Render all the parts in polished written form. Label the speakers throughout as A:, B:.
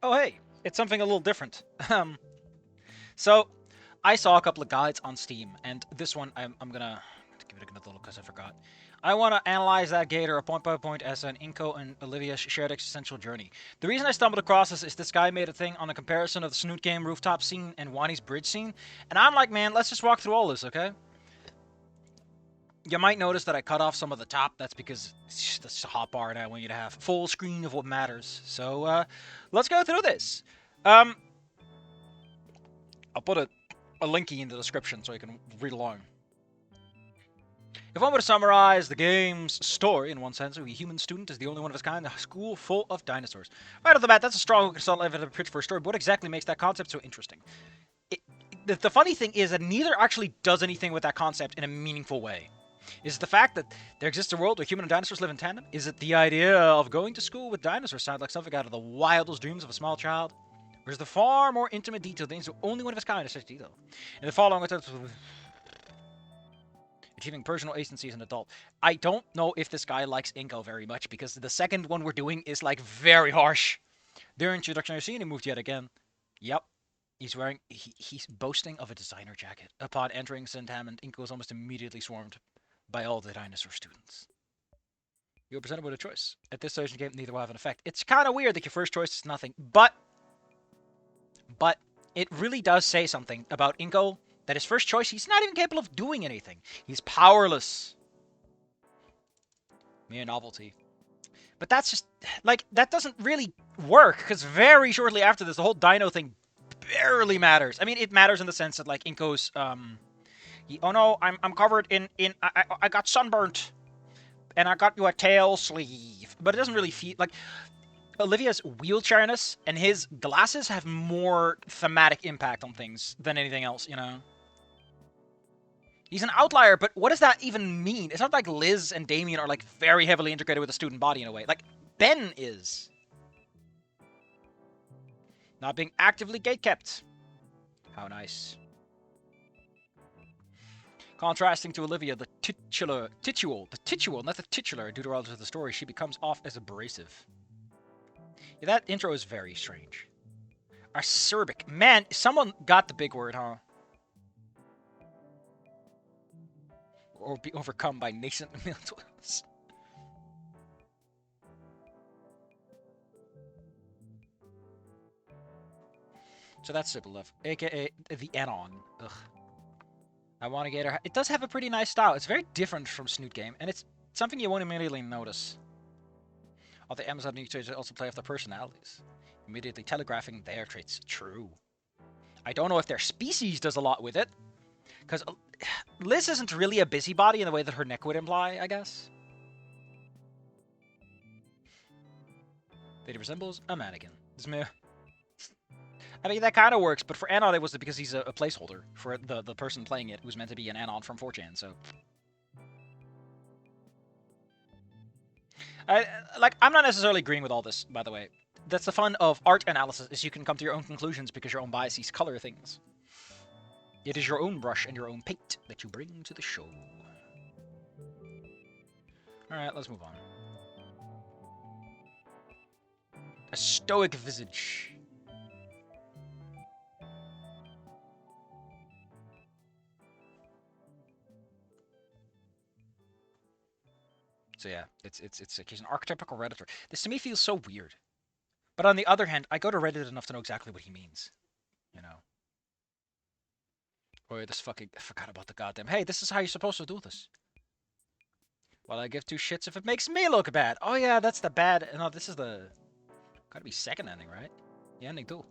A: Oh, hey, it's something a little different. So, I saw a couple of guides on Steam, and this one I'm gonna give it another look because I forgot. I want to analyze that gator a point by point as an Inco and Olivia shared existential journey. The reason I stumbled across this is this guy made a thing on a comparison of the Snoot game rooftop scene and Wani's bridge scene, and I'm like, man, let's just walk through all this, okay? You might notice that I cut off some of the top. That's because that's a hotbar, and I want you to have full screen of what matters. So let's go through this. Um, I'll put a linky in the description so you can read along. If one were to summarize the game's story in one sentence, a human student is the only one of his kind in a school full of dinosaurs. Right off the bat, that's a strong pitch for a story, but what exactly makes that concept so interesting? It, the funny thing is that neither actually does anything with that concept in a meaningful way. Is it the fact that there exists a world where human and dinosaurs live in tandem? Is it the idea of going to school with dinosaurs sound like something out of the wildest dreams of a small child? Or is the far more intimate detail things so only one of its kind is such detail? In the following achieving personal agency as an adult. I don't know if this guy likes Inco very much because the second one we're doing is like very harsh. During introductionary scene, he moved yet again. Yep. He's boasting of a designer jacket. Upon entering Sintam, and Inco is almost immediately swarmed by all the dinosaur students. You're presented with a choice. At this stage in the game, neither will have an effect. It's kind of weird that your first choice is nothing, but it really does say something about Inco that his first choice, he's not even capable of doing anything. He's powerless. Mere novelty. But that's just, like, that doesn't really work, because very shortly after this, the whole dino thing barely matters. I mean, it matters in the sense that, like, Inco's, oh no, I'm covered I got sunburnt, and I got you a tail sleeve. But it doesn't really feel, like, Olivia's wheelchairness and his glasses have more thematic impact on things than anything else, you know? He's an outlier, but what does that even mean? It's not like Liz and Damien are like very heavily integrated with the student body in a way. Like Ben is. Not being actively gatekept. How nice. Contrasting to Olivia, the titular, not the titular, due to all of the story, she becomes off as abrasive. Yeah, that intro is very strange. Acerbic. Man, someone got the big word, huh? Or be overcome by nascent mental illness. So that's Sybil Love, aka the Anon. Ugh. I want to get her. It does have a pretty nice style. It's very different from Snoot Game, and it's something you won't immediately notice. All the Amazon traits also play off their personalities, immediately telegraphing their traits. True. I don't know if their species does a lot with it, because Liz isn't really a busybody in the way that her neck would imply, I guess. It resembles a mannequin. I mean, that kind of works, but for Anon, it was because he's a placeholder for the person playing it, who's meant to be an Anon from 4chan, so... I'm not necessarily agreeing with all this, by the way. That's the fun of art analysis, is you can come to your own conclusions because your own biases color things. It is your own brush and your own paint that you bring to the show. Alright, let's move on. A stoic visage. So yeah, it's like he's an archetypical Redditor. This to me feels so weird. But on the other hand, I go to Reddit enough to know exactly what he means. You know. Boy, this fucking... I forgot about the goddamn... Hey, this is how you're supposed to do this. Well, I give two shits if it makes me look bad. Oh yeah, that's the bad... No, this is the... Gotta be second ending, right? The ending too.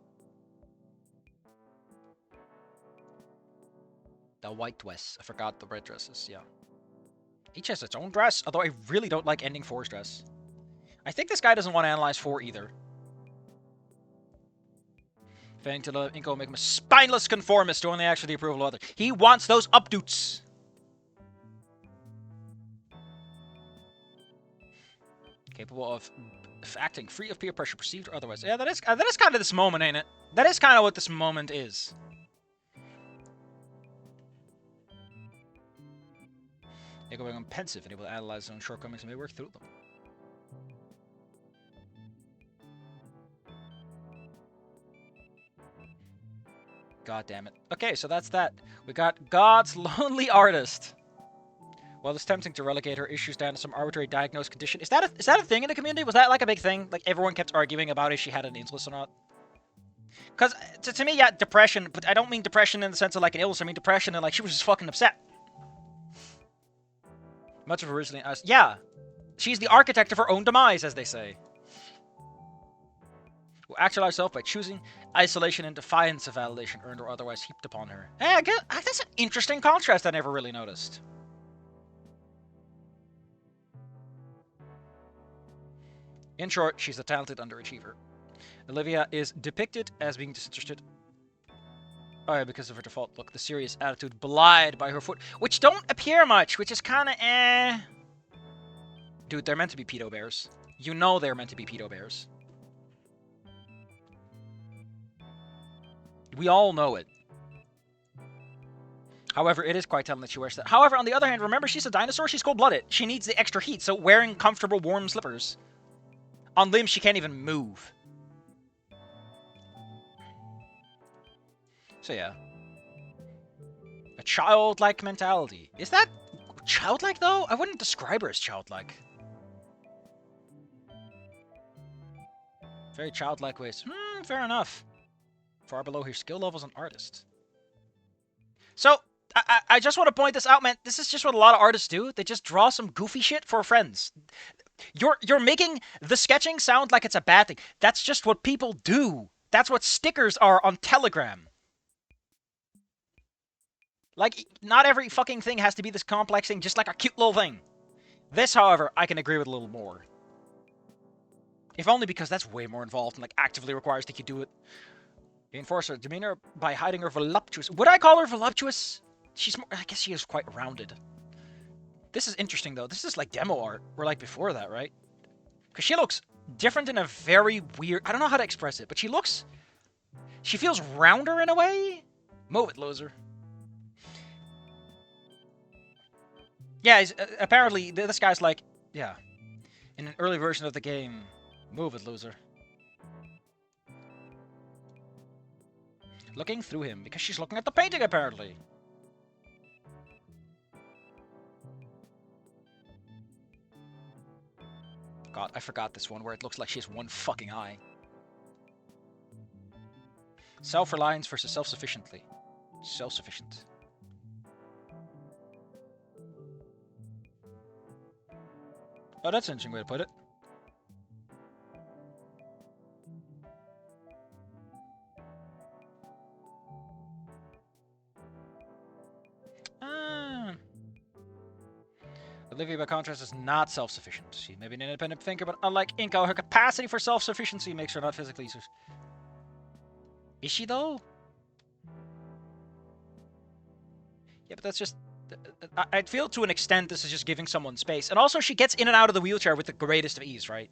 A: The white dress. I forgot the red dresses, yeah. Each has its own dress, although I really don't like ending 4's dress. I think this guy doesn't want to analyze 4 either. Failing to let Inco make him a spineless conformist to only act for the approval of others. He wants those updoots! Capable of acting free of peer pressure, perceived or otherwise. Yeah, that is kind of this moment, ain't it? That is kind of what this moment is. Inco become pensive and able to analyze his own shortcomings and may work through them. God damn it. Okay, so that's that. We got God's Lonely Artist. While it's tempting to relegate her issues down to some arbitrary diagnosed condition. Is that a thing in the community? Was that like a big thing? Like everyone kept arguing about if she had an illness or not? Because to me, yeah, depression, but I don't mean depression in the sense of like an illness. I mean depression and like she was just fucking upset. Much of originally us. Yeah. She's the architect of her own demise, as they say. Who actualized herself by choosing isolation and defiance of validation earned or otherwise heaped upon her. Hey, I guess that's an interesting contrast I never really noticed. In short, she's a talented underachiever. Olivia is depicted as being disinterested. Oh yeah, because of her default look, the serious attitude belied by her foot, which don't appear much, which is kind of eh. Dude, they're meant to be pedo bears. You know they're meant to be pedo bears. We all know it. However, it is quite telling that she wears that. However, on the other hand, remember she's a dinosaur, she's cold-blooded. She needs the extra heat, so wearing comfortable warm slippers. On limbs she can't even move. So yeah. A childlike mentality. Is that childlike though? I wouldn't describe her as childlike. Very childlike ways. Fair enough. Far below her skill level as an artist. So, I just want to point this out, man. This is just what a lot of artists do. They just draw some goofy shit for friends. You're making the sketching sound like it's a bad thing. That's just what people do. That's what stickers are on Telegram. Like, not every fucking thing has to be this complex thing, just like a cute little thing. This, however, I can agree with a little more. If only because that's way more involved and, like, actively requires that you do it. Reinforce her demeanor by hiding her voluptuous... Would I call her voluptuous? She's more... I guess she is quite rounded. This is interesting, though. This is, like, demo art. We're, like, before that, right? Because she looks different in a very weird... I don't know how to express it, but she looks... She feels rounder in a way? Move it, loser. Yeah, apparently this guy's like, yeah, in an early version of the game, move it, loser. Looking through him, because she's looking at the painting, apparently. God, I forgot this one where it looks like she has one fucking eye. Self-reliance versus self-sufficiently. Self-sufficient. Oh, that's an interesting way to put it. Olivia, by contrast, is not self-sufficient. She may be an independent thinker, but unlike Inco, her capacity for self-sufficiency makes her not physically... Is she, though? Yeah, but that's just... I feel to an extent this is just giving someone space. And also, she gets in and out of the wheelchair with the greatest of ease, right?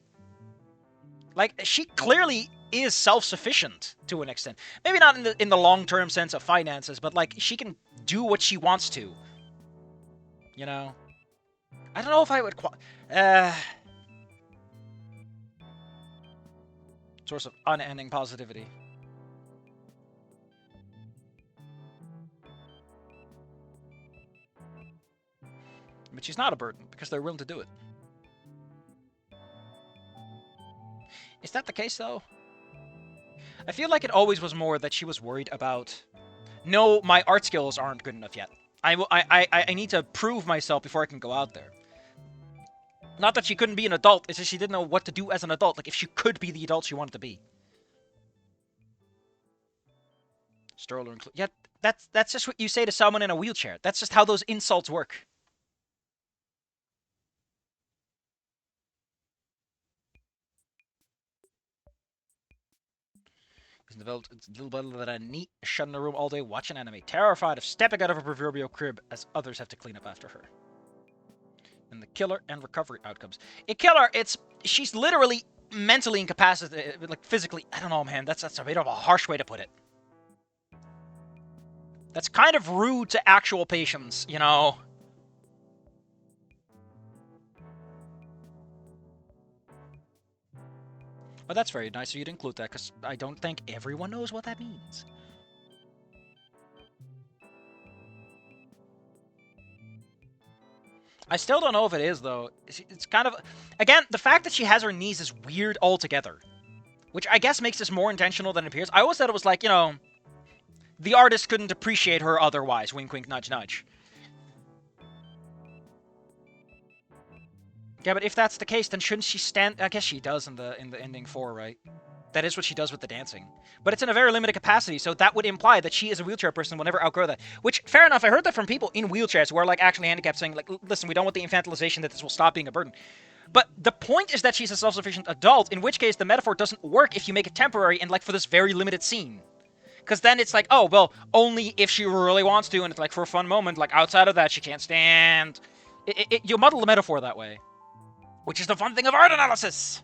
A: Like, she clearly is self-sufficient to an extent. Maybe not in the long-term sense of finances, but, like, she can do what she wants to. You know? I don't know if I would... Source of unending positivity. But she's not a burden, because they're willing to do it. Is that the case, though? I feel like it always was more that she was worried about... No, my art skills aren't good enough yet. I need to prove myself before I can go out there. Not that she couldn't be an adult, it's just she didn't know what to do as an adult. Like, if she could be the adult she wanted to be. Stroller include... Yeah, that's just what you say to someone in a wheelchair. That's just how those insults work. He's developed a little better than a neat shut in a room all day watching anime, terrified of stepping out of her proverbial crib as others have to clean up after her. And the killer and recovery outcomes. A killer, she's literally mentally incapacitated, like physically. I don't know, man. That's a bit of a harsh way to put it. That's kind of rude to actual patients, you know. Well, that's very nice of you to include that, because I don't think everyone knows what that means. I still don't know if it is, though. It's kind of... Again, the fact that she has her knees is weird altogether. Which I guess makes this more intentional than it appears. I always thought it was like, you know... The artist couldn't appreciate her otherwise. Wink, wink, nudge, nudge. Yeah, but if that's the case, then shouldn't she stand... I guess she does in the ending 4, right? That is what she does with the dancing. But it's in a very limited capacity, so that would imply that she is a wheelchair person and will never outgrow that. Which, fair enough, I heard that from people in wheelchairs who are, like, actually handicapped saying, like, listen, we don't want the infantilization that this will stop being a burden. But the point is that she's a self-sufficient adult, in which case the metaphor doesn't work if you make it temporary and, like, for this very limited scene. Because then it's like, oh, well, only if she really wants to, and it's, like, for a fun moment, like, outside of that, she can't stand. You muddle the metaphor that way. Which is the fun thing of art analysis!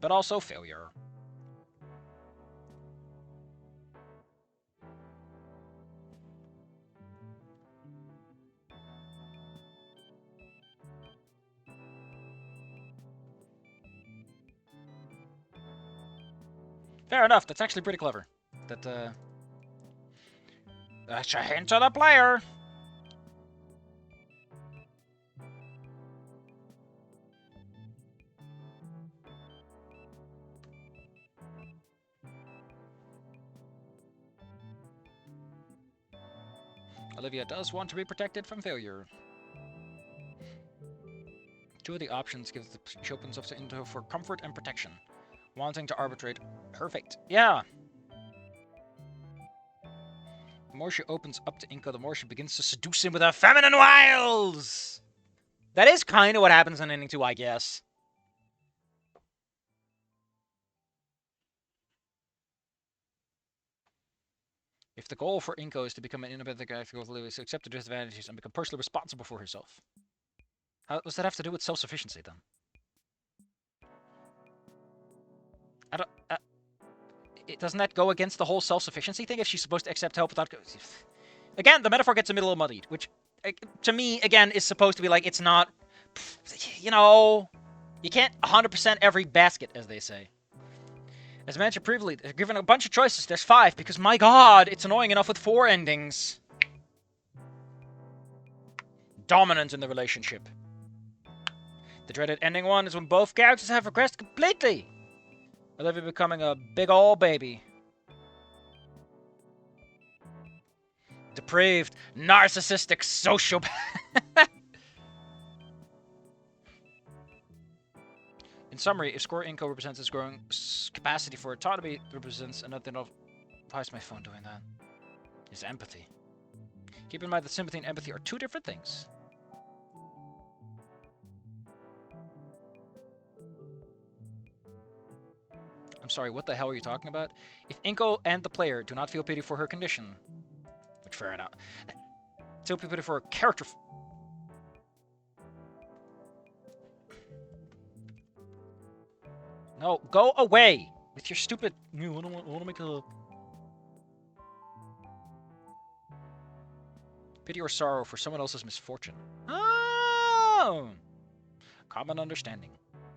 A: But also failure. Fair enough, that's actually pretty clever. That's a hint to the player! Olivia does want to be protected from failure. Two of the options give the she opens up to Inco for comfort and protection, wanting to arbitrate her fate. Yeah! The more she opens up to Inco, the more she begins to seduce him with her feminine wiles! That is kind of what happens in ending 2, I guess. If the goal for Inco is to become an independent guy with Olivia, to accept the disadvantages and become personally responsible for herself. How does that have to do with self-sufficiency, then? I don't... doesn't that go against the whole self-sufficiency thing if she's supposed to accept help without... Again, the metaphor gets a little muddied, which, to me, again, is supposed to be like, it's not... You know... You can't 100% every basket, as they say. As mentioned previously, they're given a bunch of choices. There's 5, because, my god, it's annoying enough with 4 endings. Dominant in the relationship. The dreaded ending 1 is when both characters have regressed completely. Olivia becoming a big ol' baby. Depraved, narcissistic sociopath. In summary, if score Inco represents its growing capacity for autonomy, represents another of... Why is my phone doing that? Is empathy. Keep in mind that sympathy and empathy are 2 different things. I'm sorry, what the hell are you talking about? If Inco and the player do not feel pity for her condition, which fair enough, feel pity for her character. No, go away with your stupid. I want to make a pity or sorrow for someone else's misfortune. Oh, common understanding,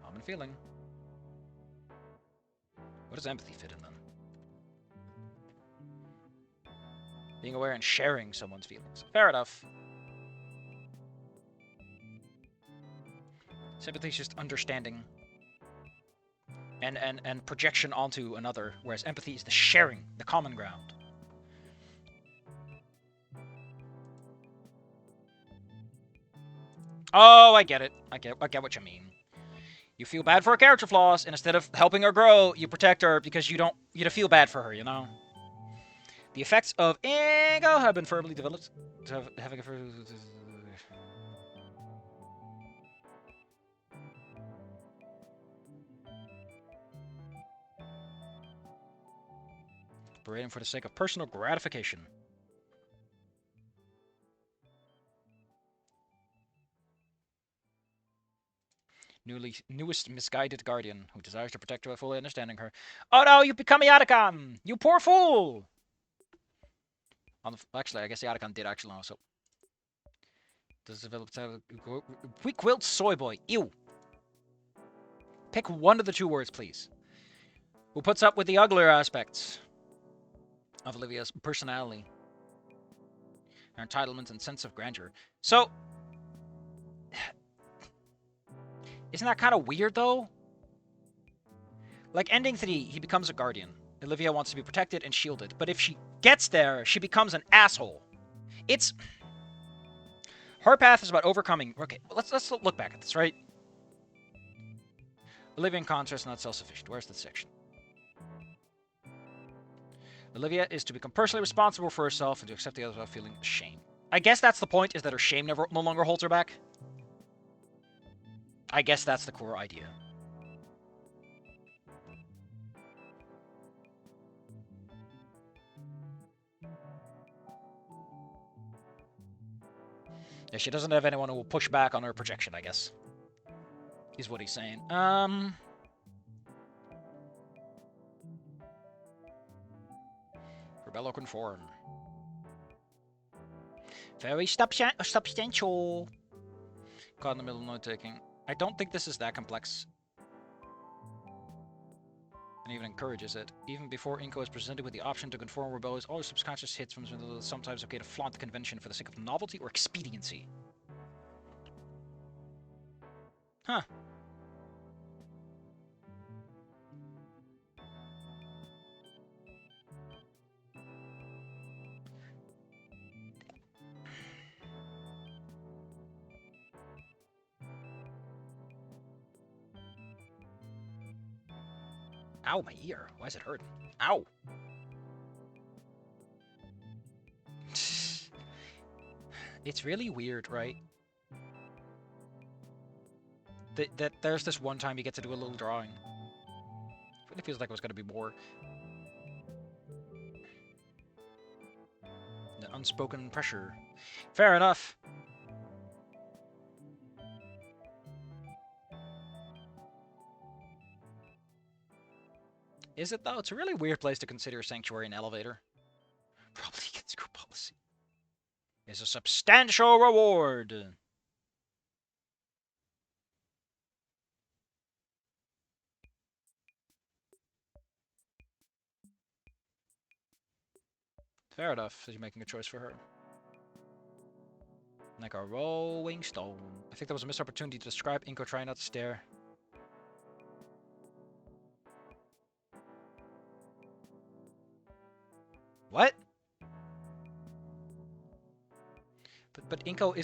A: common feeling. What does empathy fit in then? Being aware and sharing someone's feelings. Fair enough. Sympathy is just understanding and projection onto another, whereas empathy is the sharing, the common ground. Oh, I get it. I get what you mean. You feel bad for her character flaws, and instead of helping her grow, you protect her because you don't feel bad for her, you know? The effects of Inco have been firmly developed. Having a parading for the sake of personal gratification. Newest misguided guardian who desires to protect her by fully understanding her. Oh no, you become Yatakan! You poor fool! Actually, I guess Yatakan did actually also. Does develop weak-willed soy boy. Ew. Pick one of the 2 words, please. Who puts up with the uglier aspects of Olivia's personality Her entitlement and sense of grandeur. So, isn't that kind of weird, though? Like, ending 3, he becomes a guardian. Olivia wants to be protected and shielded, but if she gets there, she becomes an asshole. It's... Her path is about overcoming... Okay, let's look back at this, right? Olivia in contrast, not self-sufficient. Where's the section? Olivia is to become personally responsible for herself and to accept the others without feeling shame. I guess that's the point, is that her shame no longer holds her back. I guess that's the core idea. Yeah, she doesn't have anyone who will push back on her projection, I guess. Is what he's saying. Rebello conform. Very substantial. Caught in the middle of note-taking. I don't think this is that complex. And even encourages it. Even before Inco is presented with the option to conform, Rebello is always subconscious hits from sometimes okay to flaunt the convention for the sake of novelty or expediency. Huh. Ow, my ear. Why is it hurting? Ow. It's really weird, right? That there's this one time you get to do a little drawing. It really feels like it was going to be more. The unspoken pressure. Fair enough. Is it, though? It's a really weird place to consider a sanctuary and elevator. Probably against group policy. Is a substantial reward. Fair enough, that you're making a choice for her. Like a rolling stone. I think that was a missed opportunity to describe Inco trying not to stare. What? But Inco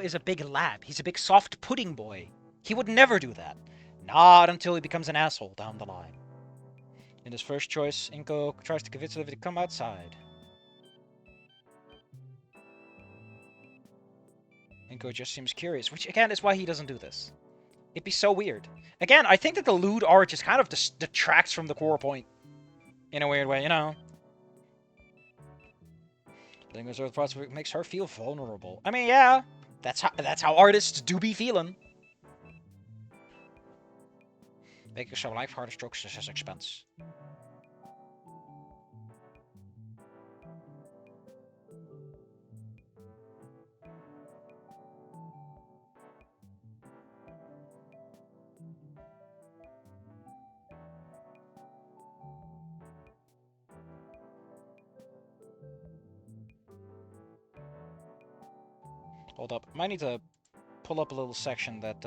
A: is a big lab. He's a big soft pudding boy. He would never do that. Not until he becomes an asshole down the line. In his first choice, Inco tries to convince Olivia to come outside. Inco just seems curious, which again is why he doesn't do this. It'd be so weird. Again, I think that the lewd art just kind of detracts from the core point. In a weird way, you know? Letting reserve thoughts makes her feel vulnerable. I mean, yeah, that's how artists do be feeling. Making some life-harder strokes at his expense. Hold up. Might need to pull up a little section that,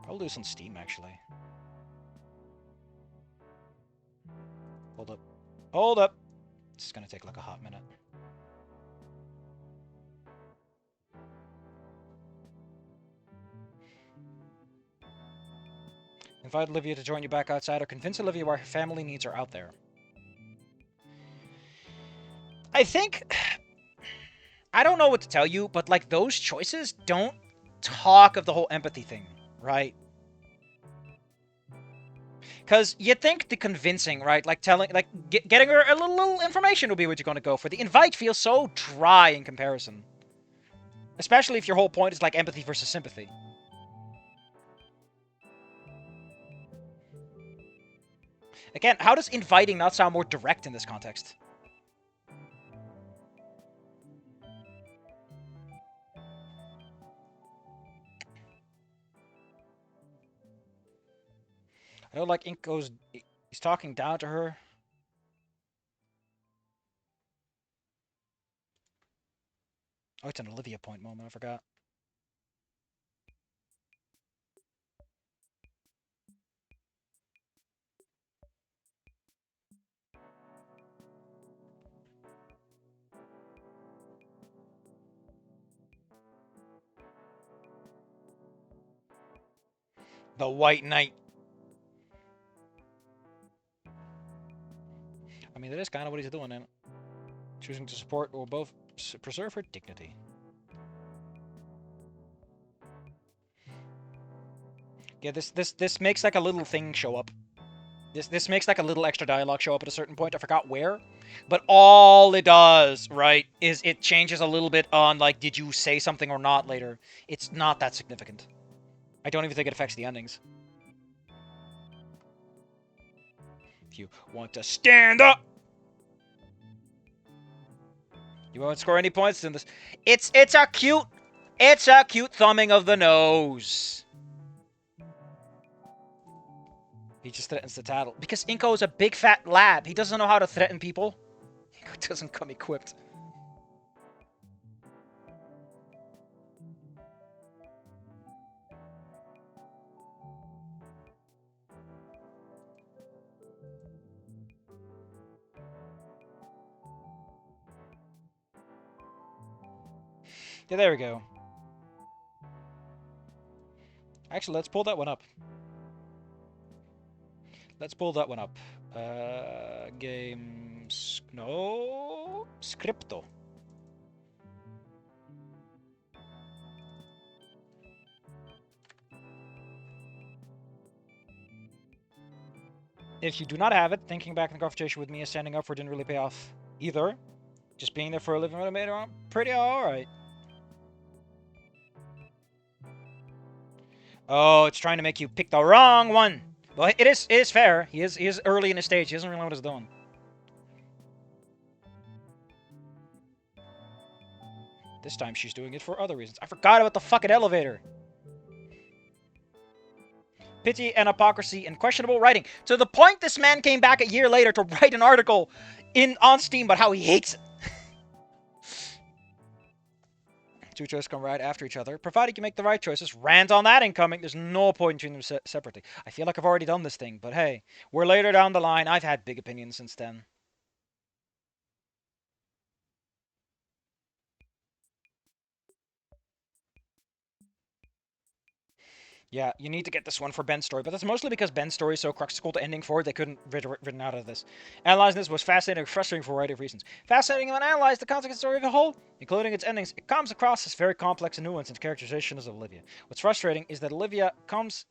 A: probably is on Steam, actually. Hold up. Hold up! This is gonna take like a hot minute. Invite Olivia to join you back outside, or convince Olivia why her family needs are out there. I think... I don't know what to tell you, but, like, those choices don't talk of the whole empathy thing, right? Because you think the convincing, right? Like, getting her a little information would be what you're going to go for. The invite feels so dry in comparison. Especially if your whole point is, like, empathy versus sympathy. Again, how does inviting not sound more direct in this context? I know, like, Inco's... He's talking down to her. Oh, it's an Olivia point moment. I forgot. The White Knight. I mean, that is kind of what he's doing, and choosing to support will both preserve her dignity. Yeah, this makes like a little thing show up. This makes like a little extra dialogue show up at a certain point. I forgot where, but all it does, right, is it changes a little bit on like, did you say something or not later. It's not that significant. I don't even think it affects the endings. If you want to stand up, you won't score any points in this. It's a cute thumbing of the nose. He just threatens to tattle. Because Inco is a big fat lab. He doesn't know how to threaten people. Inco doesn't come equipped. Yeah, there we go. Actually, let's pull that one up. Let's pull that one up. Games... No... Scripto. If you do not have it, thinking back in the conversation with me as standing up for didn't really pay off either. Just being there for a living would have made it pretty alright. Oh, it's trying to make you pick the wrong one. Well, it is fair. He is early in his stage. He doesn't really know what he's doing. This time she's doing it for other reasons. I forgot about the fucking elevator. Pity and hypocrisy and questionable writing. To the point this man came back a year later to write an article on Steam about how he hates it. Two choices come right after each other. Provided you make the right choices, rant on that incoming. There's no point in treating them separately. I feel like I've already done this thing, but hey, we're later down the line. I've had big opinions since then. Yeah, you need to get this one for Ben's story, but that's mostly because Ben's story is so cruxical to ending 4, they couldn't written out of this. Analyzing this was fascinating and frustrating for a variety of reasons. Fascinating when analyzed the context of the story of the whole, including its endings, it comes across as very complex and nuanced in characterization of Olivia. What's frustrating is that Olivia comes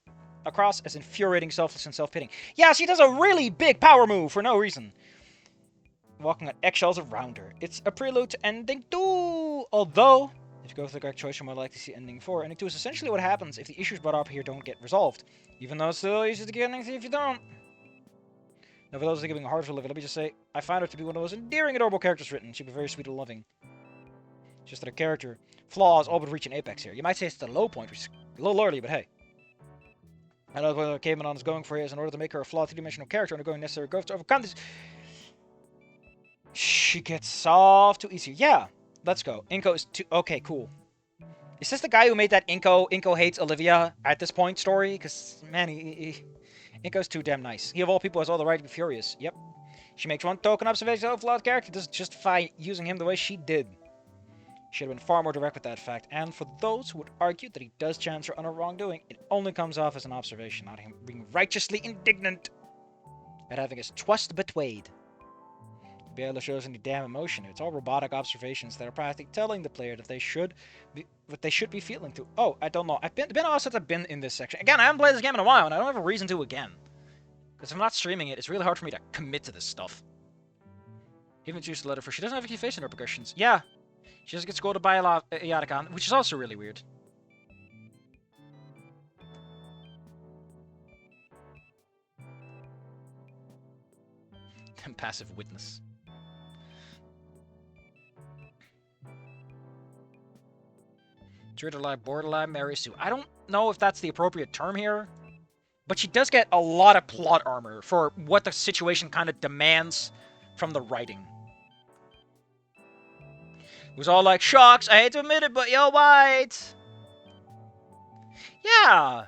A: across as infuriating, selfless, and self-pitying. Yeah, she does a really big power move for no reason. Walking on eggshells around her. It's a prelude to ending 2, although... if you go for the correct choice, you might like to see ending 4. Ending 2 is essentially what happens if the issues brought up here don't get resolved. Even though it's still easy to get ending 3 if you don't. Now, for those that are giving a hard for Olivia, let me just say, I find her to be one of the most endearing, adorable characters written. She'd be very sweet and loving. Just that her character flaws all but reach an apex here. You might say it's the low point, which is a little early, but hey. I know what Kamenon is going for here is in order to make her a flawed three-dimensional character undergoing necessary growth to overcome this. She gets soft too easy. Yeah, let's go. Inco is too... okay, cool. Is this the guy who made that Inco hates Olivia at this point story? Because, man, Inco's too damn nice. He, of all people, has all the right to be furious. Yep. She makes one token observation of a flawed character. Doesn't justify using him the way she did. She had been far more direct with that fact. And for those who would argue that he does chance her on her wrongdoing, it only comes off as an observation, not him being righteously indignant at having his trust betrayed. Barely shows any damn emotion. It's all robotic observations that are practically telling the player that they should be what they should be feeling through. Oh, I don't know. I've been a while since I've been in this section. Again, I haven't played this game in a while, and I don't have a reason to again. Because if I'm not streaming it, it's really hard for me to commit to this stuff. Even choose the letter for she doesn't have any facing repercussions. Yeah, she just gets scolded by a Yatacon, which is also really weird. Passive witness. Borderline Mary Sue. I don't know if that's the appropriate term here, but she does get a lot of plot armor for what the situation kind of demands from the writing. Who's all like, shucks, I hate to admit it, but you're white. Yeah.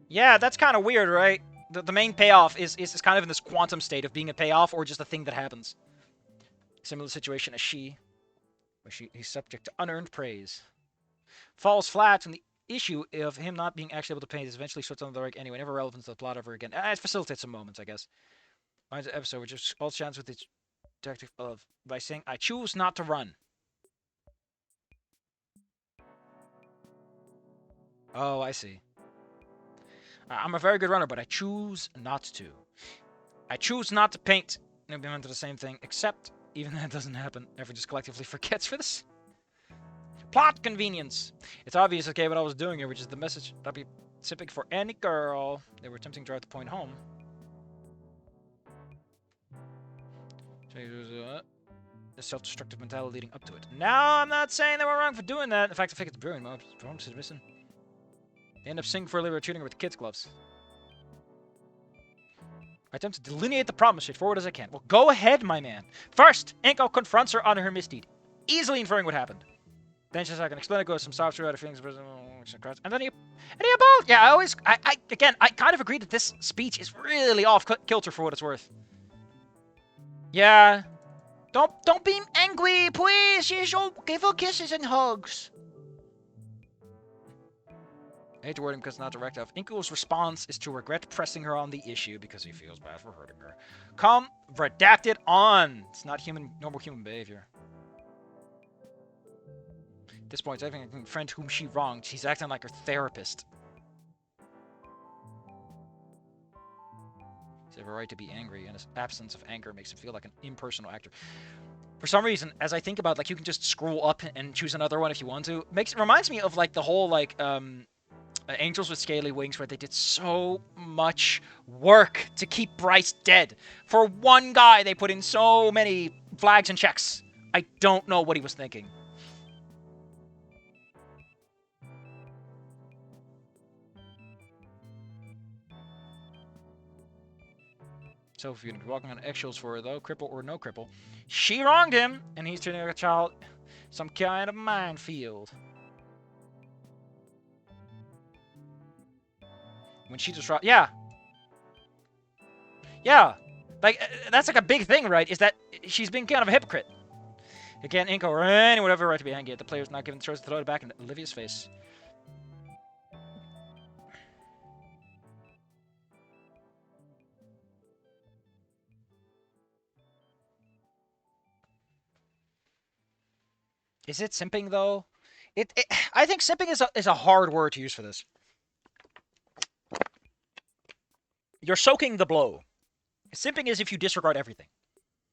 A: Yeah, that's kind of weird, right? The main payoff is kind of in this quantum state of being a payoff or just a thing that happens. Similar situation as she, where he's subject to unearned praise. Falls flat when the issue of him not being actually able to paint is eventually swept under the rug anyway, never relevant to the plot ever again. It facilitates some moments, I guess. Finds an episode which is all chance with its detective of by saying, I choose not to run. Oh, I see. I'm a very good runner, but I choose not to. I choose not to paint. Maybe I'm into the same thing, except even that doesn't happen. Everyone just collectively forgets for this. Plot convenience. It's obvious, okay, what I was doing here, which is the message that'd be typical for any girl. They were attempting to drive the point home. The self-destructive mentality leading up to it. Now, I'm not saying they were wrong for doing that. In fact, I think it's brewing mode. Performance is missing. They end up singing for Olivia, shooting her with kids' gloves. I attempt to delineate the problem as straightforward as I can. Well, go ahead, my man. First, Inco confronts her on her misdeed, easily inferring what happened. Then she's like, explain it, goes some soft out of feelings, and then he about. Yeah, I kind of agree that this speech is really off kilter for what it's worth. Yeah, don't be angry, please. She should give her kisses and hugs. I hate to word him because it's not direct enough. Inco's response is to regret pressing her on the issue because he feels bad for hurting her. Come, redacted on. It's not normal human behavior. At this point, I think a friend whom she wronged, she's acting like her therapist. She has a right to be angry, and his absence of anger makes him feel like an impersonal actor. For some reason, as I think about, like, you can just scroll up and choose another one if you want to. Reminds me of, like, the whole, like, Angels with Scaly Wings, where they did so much work to keep Bryce dead. For one guy, they put in so many flags and checks. I don't know what he was thinking. So if you're walking on eggshells for her, though, cripple or no cripple, she wronged him, and he's turning a child some kind of minefield. When she just yeah. Like, that's like a big thing, right? Is that she's been kind of a hypocrite. Again, Inco or anyone would have a right to be angry at the player's not given the choice to throw it back in Olivia's face. Is it simping, though? I think simping is a hard word to use for this. You're soaking the blow. Simping is if you disregard everything.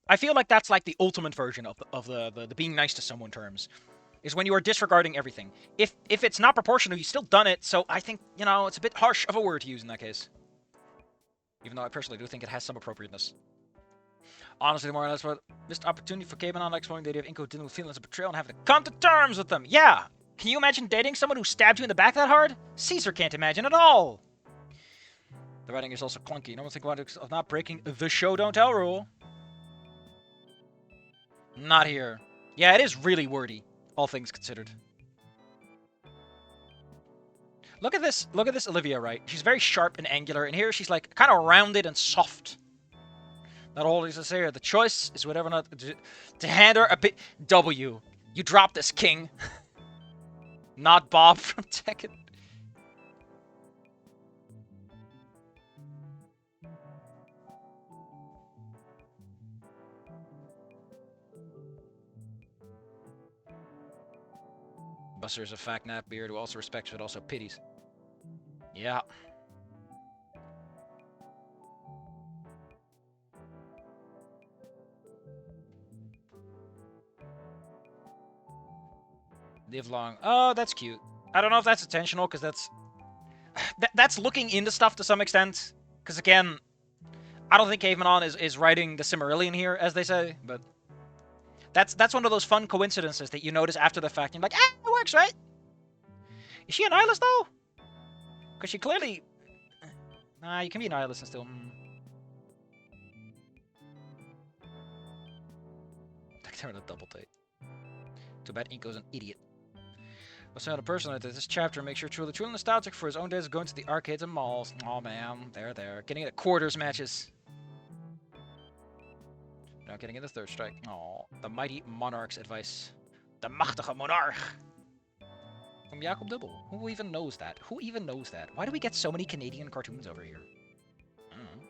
A: I feel like that's like the ultimate version of the being nice to someone terms. Is when you are disregarding everything. If it's not proportional, you still done it, so I think, you know, it's a bit harsh of a word to use in that case. Even though I personally do think it has some appropriateness. Honestly, more or less, what missed opportunity for Cayman on exploring the idea of Inco dealing with feelings of betrayal and having to come to terms with them. Yeah! Can you imagine dating someone who stabbed you in the back that hard? Caesar can't imagine at all! The writing is also clunky. No one think about it of not breaking the show don't tell rule. Not here. Yeah, it is really wordy, all things considered. Look at this Olivia, right? She's very sharp and angular, and here she's like kind of rounded and soft. Not all is necessary. The choice is whatever not to hand her a bit. W. You drop this, king. Not Bob from Tekken. Buster is a fat nap beard who also respects but also pities. Yeah. Live long. Oh, that's cute. I don't know if that's intentional, because that's looking into stuff to some extent. Because again, I don't think Caveman is writing the Cimmerillion here, as they say, but that's one of those fun coincidences that you notice after the fact. And you're like, it works, right? Is she a nihilist, though? Because she clearly... Nah, you can be a nihilist and still... They're a double date. Too bad Inco's an idiot. What's not a person that this chapter makes sure truly nostalgic for his own days of going to the arcades and malls. Oh man, there. Getting into quarters matches. Not getting into third strike. Oh, the mighty monarch's advice. The machtige monarch. From Jacob Dubble. Who even knows that? Who even knows that? Why do we get so many Canadian cartoons over here? I don't know.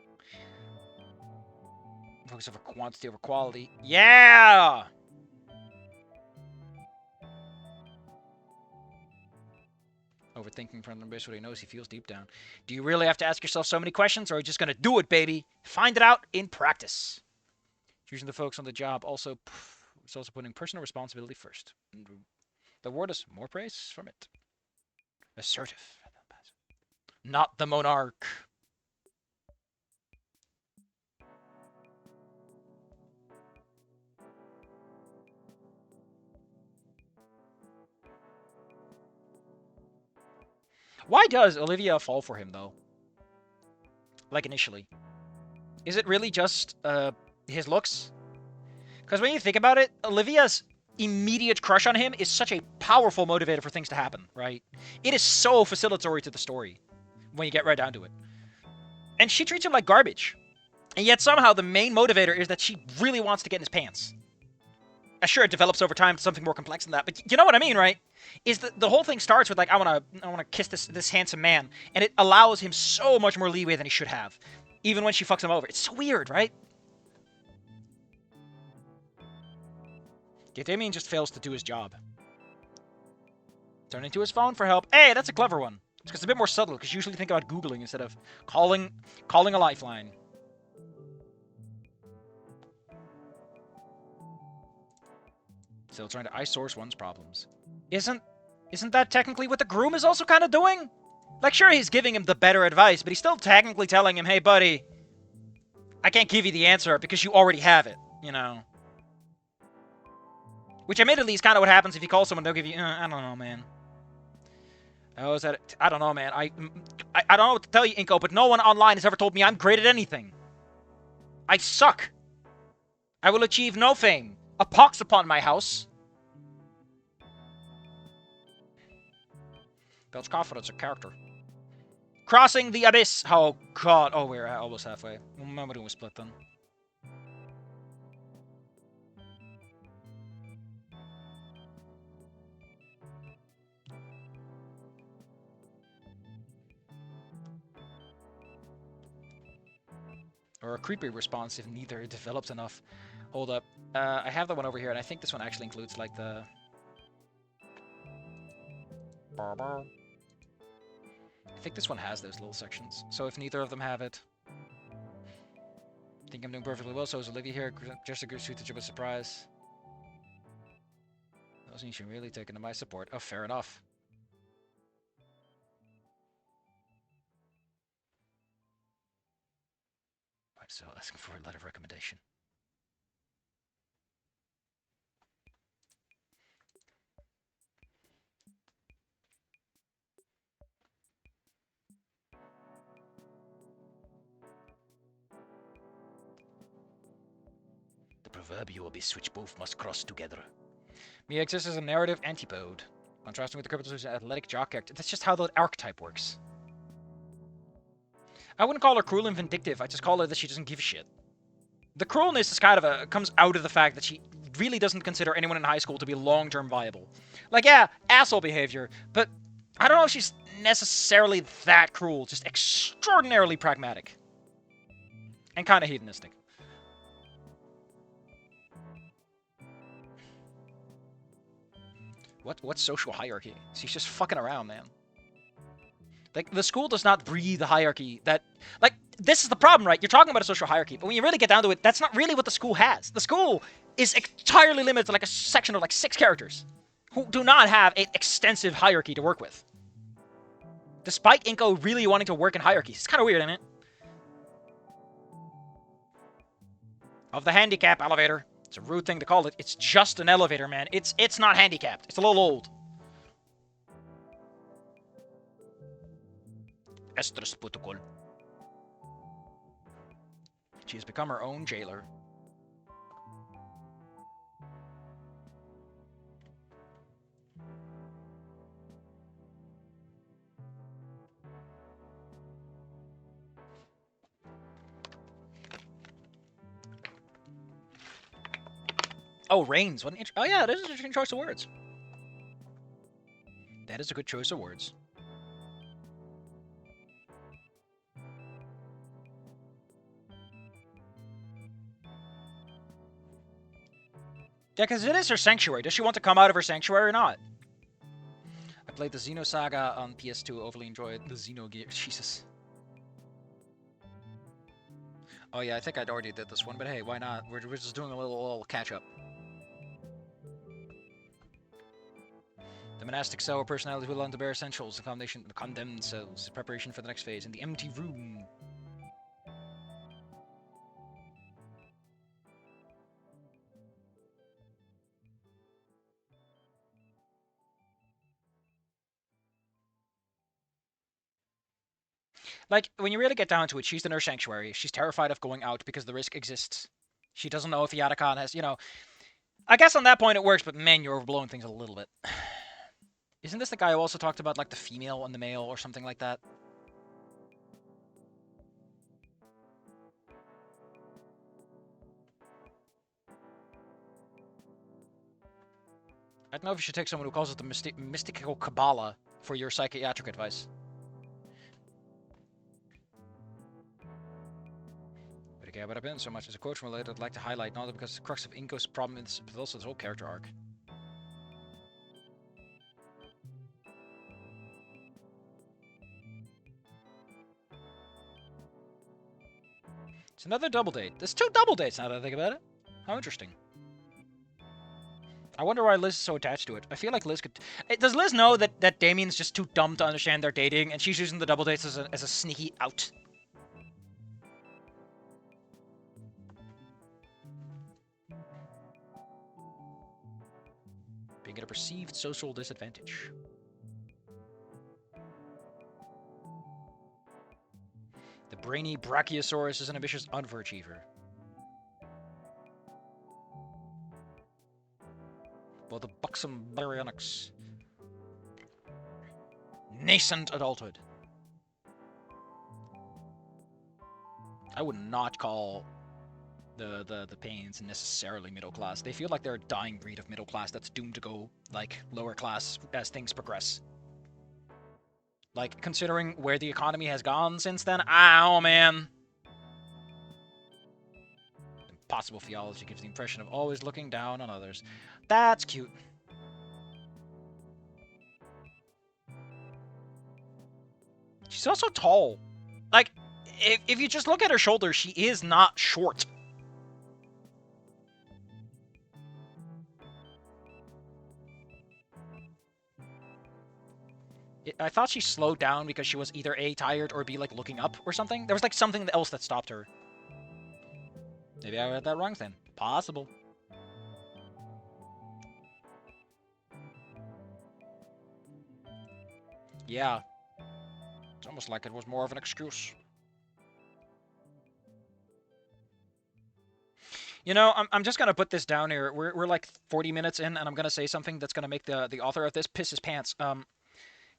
A: Focus over quantity over quality. Yeah! Overthinking from the base what he knows he feels deep down. Do you really have to ask yourself so many questions, or are you just going to do it, baby? Find it out in practice. Choosing to focus on the job it's also putting personal responsibility first. The word is more praise from it. Assertive. Not the monarch. Why does Olivia fall for him, though? Like, initially. Is it really just, his looks? Because when you think about it, Olivia's immediate crush on him is such a powerful motivator for things to happen, right? It is so facilitatory to the story when you get right down to it. And she treats him like garbage. And yet somehow the main motivator is that she really wants to get in his pants. Sure, it develops over time to something more complex than that, but you know what I mean, right? Is that the whole thing starts with like, I wanna kiss this handsome man, and it allows him so much more leeway than he should have, even when she fucks him over. It's so weird, right? Yeah, Damien just fails to do his job. Turning to his phone for help. Hey, that's a clever one. It's a bit more subtle, because you usually think about Googling instead of calling a lifeline. Still trying to ice-source one's problems. Isn't that technically what the groom is also kind of doing? Like, sure, he's giving him the better advice, but he's still technically telling him, hey, buddy, I can't give you the answer because you already have it, you know? Which, admittedly, is kind of what happens if you call someone, they'll give you, I don't know, man. Oh, is that... I don't know, man. I don't know what to tell you, Inco, but no one online has ever told me I'm great at anything. I suck. I will achieve no fame. A pox upon my house. Builds confidence of character. Crossing the abyss. Oh, God. Oh, we're almost halfway. We're doing a split, then. Or a creepy response if neither develops enough. Hold up. I have that one over here, and I think this one actually includes, like, the... I think this one has those little sections. So if neither of them have it... I think I'm doing perfectly well, so is Olivia here. Just a good suit to a surprise. Wasn't she really taken to my support? Oh, fair enough. Right, so asking for a letter of recommendation. The proverbial abyss which both must cross together. Mia exists as a narrative antipode, contrasting with the cripple's athletic jock character. That's just how the archetype works. I wouldn't call her cruel and vindictive, I just call her that she doesn't give a shit. The cruelness is kind of comes out of the fact that she really doesn't consider anyone in high school to be long-term viable. Like, yeah, asshole behavior, but I don't know if she's necessarily that cruel, just extraordinarily pragmatic. And kind of hedonistic. What's social hierarchy? She's just fucking around, man. Like, the school does not breathe the hierarchy that... Like, this is the problem, right? You're talking about a social hierarchy, but when you really get down to it, that's not really what the school has. The school is entirely limited to, like, a section of, like, 6 characters who do not have an extensive hierarchy to work with. Despite Inco really wanting to work in hierarchies. It's kind of weird, isn't it? Of the handicap elevator. It's a rude thing to call it. It's just an elevator, man. It's not handicapped. It's a little old. Estrus protocol. She has become her own jailer. Oh, Reigns. What an oh yeah, that is an interesting choice of words. That is a good choice of words. Yeah, because it is her sanctuary. Does she want to come out of her sanctuary or not? I played the Xenosaga on PS2. Overly enjoyed the Xeno game. Jesus. Oh yeah, I think I'd already did this one, but hey, why not? We're just doing a little catch-up. The monastic cell personalities will learn the bare essentials, the combination of the condemned cells, preparation for the next phase, in the empty room. Like, when you really get down to it, she's in her sanctuary. She's terrified of going out because the risk exists. She doesn't know if Yatakan has, I guess on that point it works, but man, you're overblowing things a little bit. Isn't this the guy who also talked about, like, the female and the male or something like that? I don't know if you should take someone who calls it the mystical Kabbalah for your psychiatric advice. But okay, but I've been so much as a quote from related, I'd like to highlight not only because it's the crux of Inco's problem, but also his whole character arc. It's another double date. There's 2 double dates now that I think about it. How interesting. I wonder why Liz is so attached to it. I feel like Liz could... Does Liz know that Damien's just too dumb to understand they're dating, and she's using the double dates as a sneaky out? Being at a perceived social disadvantage. The brainy Brachiosaurus is an ambitious underachiever. While the buxom Baryonyx... Nascent adulthood. I would not call the Pains necessarily middle class. They feel like they're a dying breed of middle class that's doomed to go, like, lower class as things progress. Like, considering where the economy has gone since then, ow, man. Impossible theology gives the impression of always looking down on others. That's cute. She's also tall. Like, if you just look at her shoulders, she is not short. I thought she slowed down because she was either A, tired, or B, like, looking up or something. There was, like, something else that stopped her. Maybe I read that wrong then. Possible. Yeah. It's almost like it was more of an excuse. You know, I'm just gonna put this down here. We're like 40 minutes in, and I'm gonna say something that's gonna make the author of this piss his pants.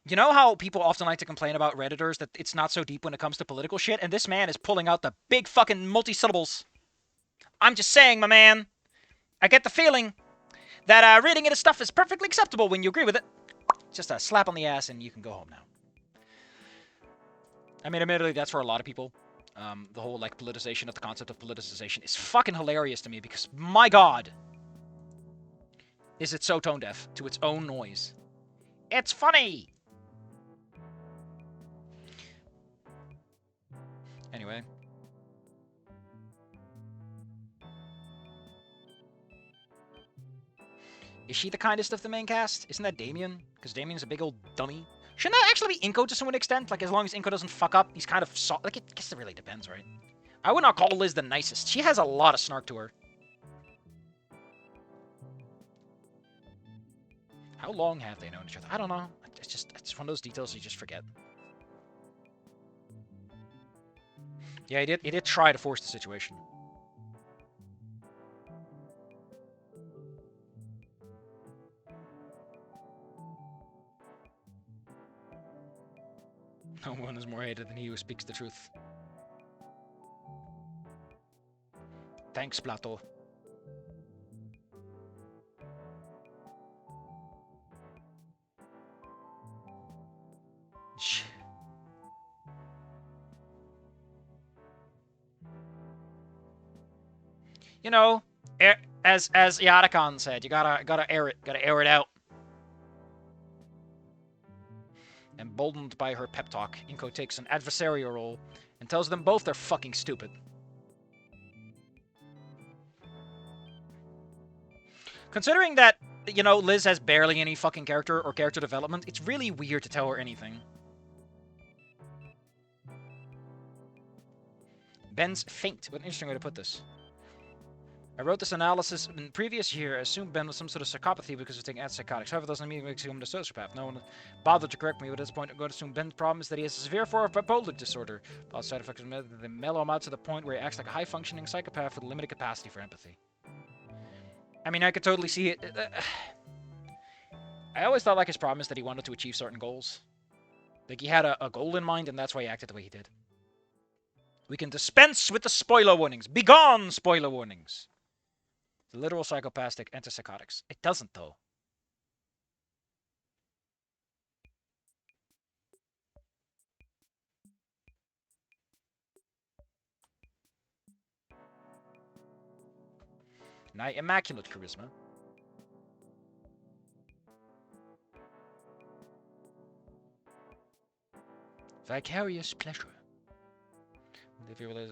A: You know how people often like to complain about Redditors that it's not so deep when it comes to political shit, and this man is pulling out the big fucking multi-syllables. I'm just saying, my man. I get the feeling that reading it as stuff is perfectly acceptable when you agree with it. Just a slap on the ass, and you can go home now. I mean, admittedly, that's for a lot of people. The whole, like, politicization of the concept of politicization is fucking hilarious to me because, my god, is it so tone-deaf to its own noise. It's funny! Anyway. Is she the kindest of the main cast? Isn't that Damien? Because Damien's a big old dummy. Shouldn't that actually be Inco to some extent? Like, as long as Inco doesn't fuck up, he's kind of soft. Like, I guess it really depends, right? I would not call Liz the nicest. She has a lot of snark to her. How long have they known each other? I don't know. It's one of those details you just forget. Yeah, he did try to force the situation. No one is more hated than he who speaks the truth. Thanks, Plato. You know, as Yatakan said, you gotta air it out. Emboldened by her pep talk, Inco takes an adversarial role and tells them both they're fucking stupid. Considering that, you know, Liz has barely any fucking character or character development, it's really weird to tell her anything. Ben's faint. What an interesting way to put this. I wrote this analysis in the previous year. I assumed Ben was some sort of psychopathy because of taking antipsychotics. However, doesn't mean it makes him a sociopath. No one bothered to correct me, but at this point, I'm going to assume Ben's problem is that he has a severe form of bipolar disorder. All side effects they mellow him out to the point where he acts like a high-functioning psychopath with a limited capacity for empathy. I mean, I could totally see it. I always thought like his problem is that he wanted to achieve certain goals. Like he had a goal in mind, and that's why he acted the way he did. We can dispense with the spoiler warnings. Begone, spoiler warnings. The literal psychopathic antipsychotics. It doesn't, though. Nigh immaculate charisma. Vicarious pleasure. If you realize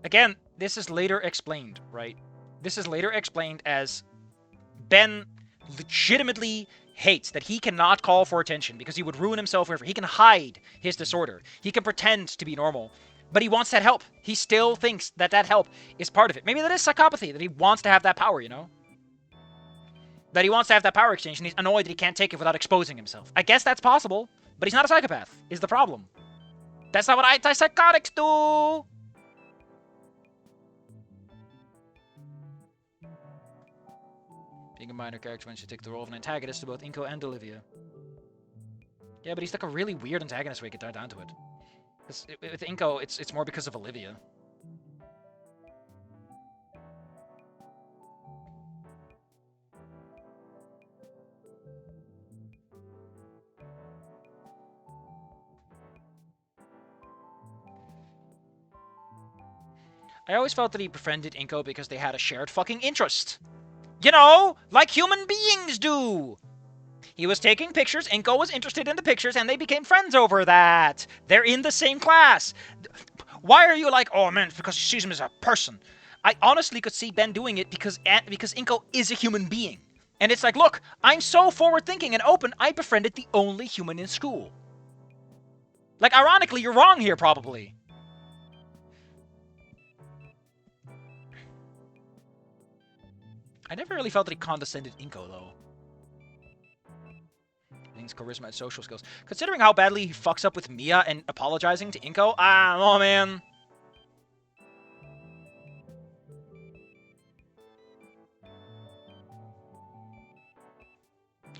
A: again, this is later explained, right? This is later explained as Ben legitimately hates that he cannot call for attention because he would ruin himself forever. He can hide his disorder. He can pretend to be normal, but he wants that help. He still thinks that that help is part of it. Maybe that is psychopathy, that he wants to have that power, you know? That he wants to have that power exchange, and he's annoyed that he can't take it without exposing himself. I guess that's possible, but he's not a psychopath, is the problem. That's not what antipsychotics do! Being a minor character when she takes the role of an antagonist to both Inco and Olivia. Yeah, but he's like a really weird antagonist when you get down to it. With Inco, it's more because of Olivia. I always felt that he befriended Inco because they had a shared fucking interest. You know, like human beings do. He was taking pictures, Inco was interested in the pictures, and they became friends over that. They're in the same class. Why are you like, oh man, it's because she sees him as a person? I honestly could see Ben doing it because Inco is a human being. And it's like, look, I'm so forward-thinking and open, I befriended the only human in school. Like, ironically, you're wrong here, probably. I never really felt that he condescended Inco, though. Means charisma and social skills. Considering how badly he fucks up with Mia and apologizing to Inco, oh man.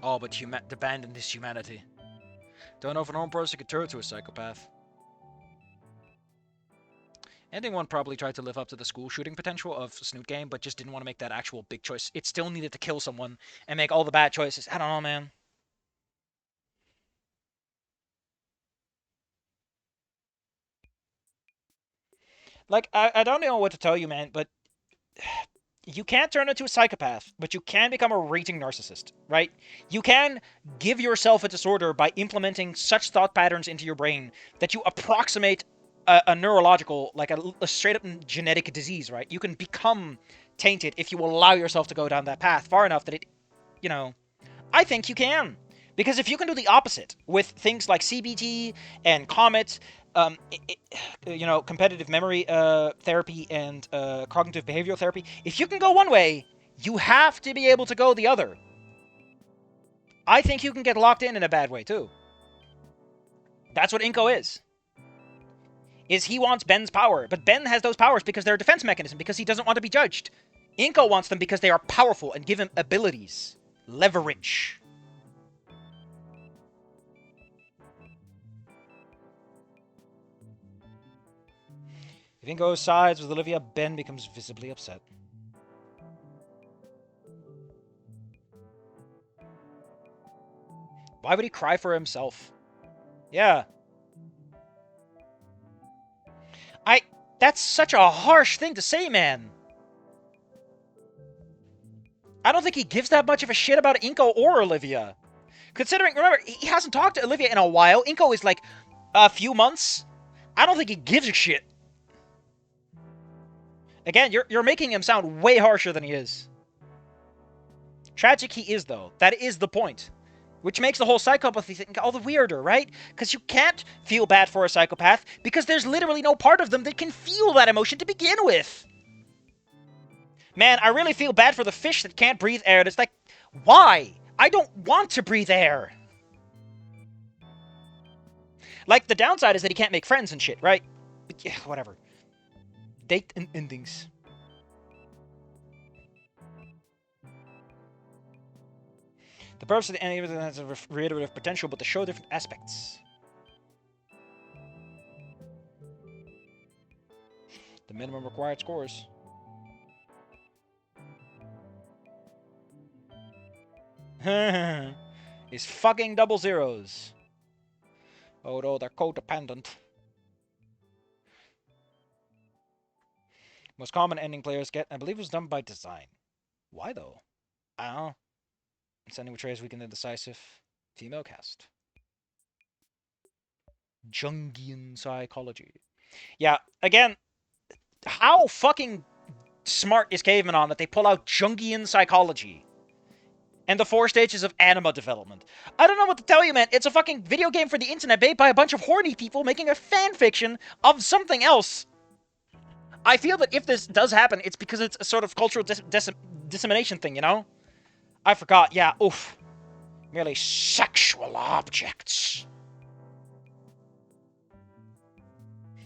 A: Oh, but abandoned his humanity. Don't know if a normal person could turn to a psychopath. Ending one probably tried to live up to the school shooting potential of Snoot Game, but just didn't want to make that actual big choice. It still needed to kill someone and make all the bad choices. I don't know, man. Like, I don't know what to tell you, man, but you can't turn into a psychopath, but you can become a raging narcissist, right? You can give yourself a disorder by implementing such thought patterns into your brain that you approximate a neurological, like a straight-up genetic disease, right? You can become tainted if you allow yourself to go down that path far enough that it, you know, I think you can. Because if you can do the opposite with things like CBT and Comet, you know, competitive memory therapy and cognitive behavioral therapy, if you can go one way, you have to be able to go the other. I think you can get locked in a bad way, too. That's what Inco is he wants Ben's power, but Ben has those powers because they're a defense mechanism, because he doesn't want to be judged. Inco wants them because they are powerful and give him abilities. Leverage. If Inco sides with Olivia, Ben becomes visibly upset. Why would he cry for himself? Yeah. That's such a harsh thing to say, man. I don't think he gives that much of a shit about Inco or Olivia. Considering, remember, he hasn't talked to Olivia in a while. Inco is like a few months. I don't think he gives a shit. Again, you're making him sound way harsher than he is. Tragic he is, though. That is the point. Which makes the whole psychopathy thing all the weirder, right? Because you can't feel bad for a psychopath because there's literally no part of them that can feel that emotion to begin with. Man, I really feel bad for the fish that can't breathe air. It's like, why? I don't want to breathe air. Like, the downside is that he can't make friends and shit, right? But yeah, whatever. Date and endings. The purpose of the ending has a reiterative potential, but to show different aspects. The minimum required scores. Is fucking double zeros. Oh no, they're codependent. Most common ending players get, I believe it was done by design. Why though? I don't know. Sending betrayers weak and indecisive. Female cast. Jungian psychology. Yeah, again, how fucking smart is Caveman on that they pull out Jungian psychology and the 4 stages of anima development? I don't know what to tell you, man. It's a fucking video game for the internet made by a bunch of horny people making a fan fiction of something else. I feel that if this does happen, it's because it's a sort of cultural dissemination thing, you know? I forgot, yeah, oof. Merely sexual objects.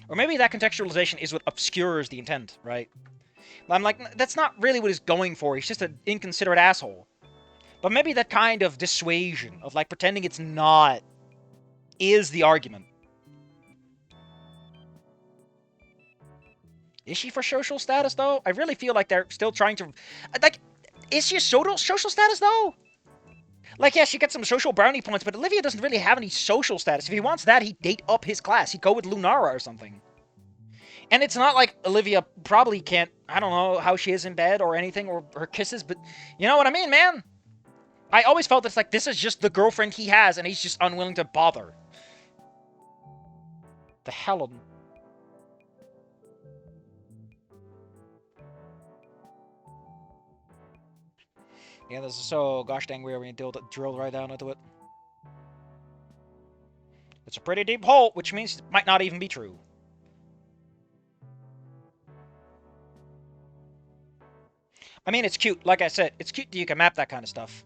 A: Or maybe that contextualization is what obscures the intent, right? I'm like, that's not really what he's going for. He's just an inconsiderate asshole. But maybe that kind of dissuasion of, like, pretending it's not is the argument. Is she for social status, though? I really feel like they're still trying to... Like, is she a social status, though? Like, yeah, she gets some social brownie points, but Olivia doesn't really have any social status. If he wants that, he'd date up his class. He'd go with Lunara or something. And it's not like Olivia probably can't... I don't know how she is in bed or anything, or her kisses, but you know what I mean, man? I always felt it's like, this is just the girlfriend he has, and he's just unwilling to bother. The Helen. Yeah, this is so gosh dang weird when you drill right down into it. It's a pretty deep hole, which means it might not even be true. I mean, it's cute. Like I said, it's cute that you can map that kind of stuff.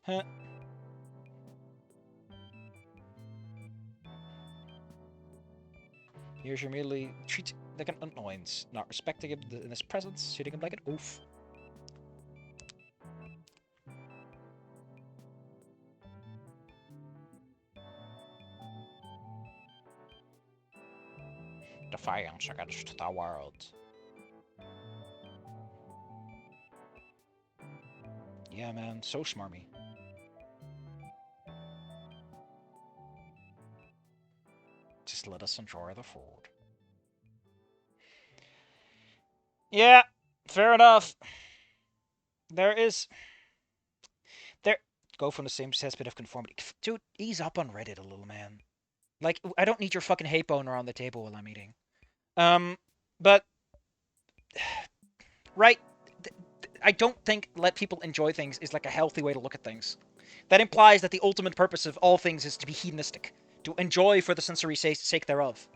A: Huh. Here's your immediately treat like an annoyance, not respecting him in his presence, treating him like an oaf. Defiance against the world. Yeah, man, so smarmy. Just let us enjoy the food. Yeah, fair enough. There go from the same cesspit of conformity. Dude, ease up on Reddit a little, man. Like, I don't need your fucking hate boner on the table while I'm eating. But right, I don't think let people enjoy things is like a healthy way to look at things. That implies that the ultimate purpose of all things is to be hedonistic, to enjoy for the sensory sake thereof.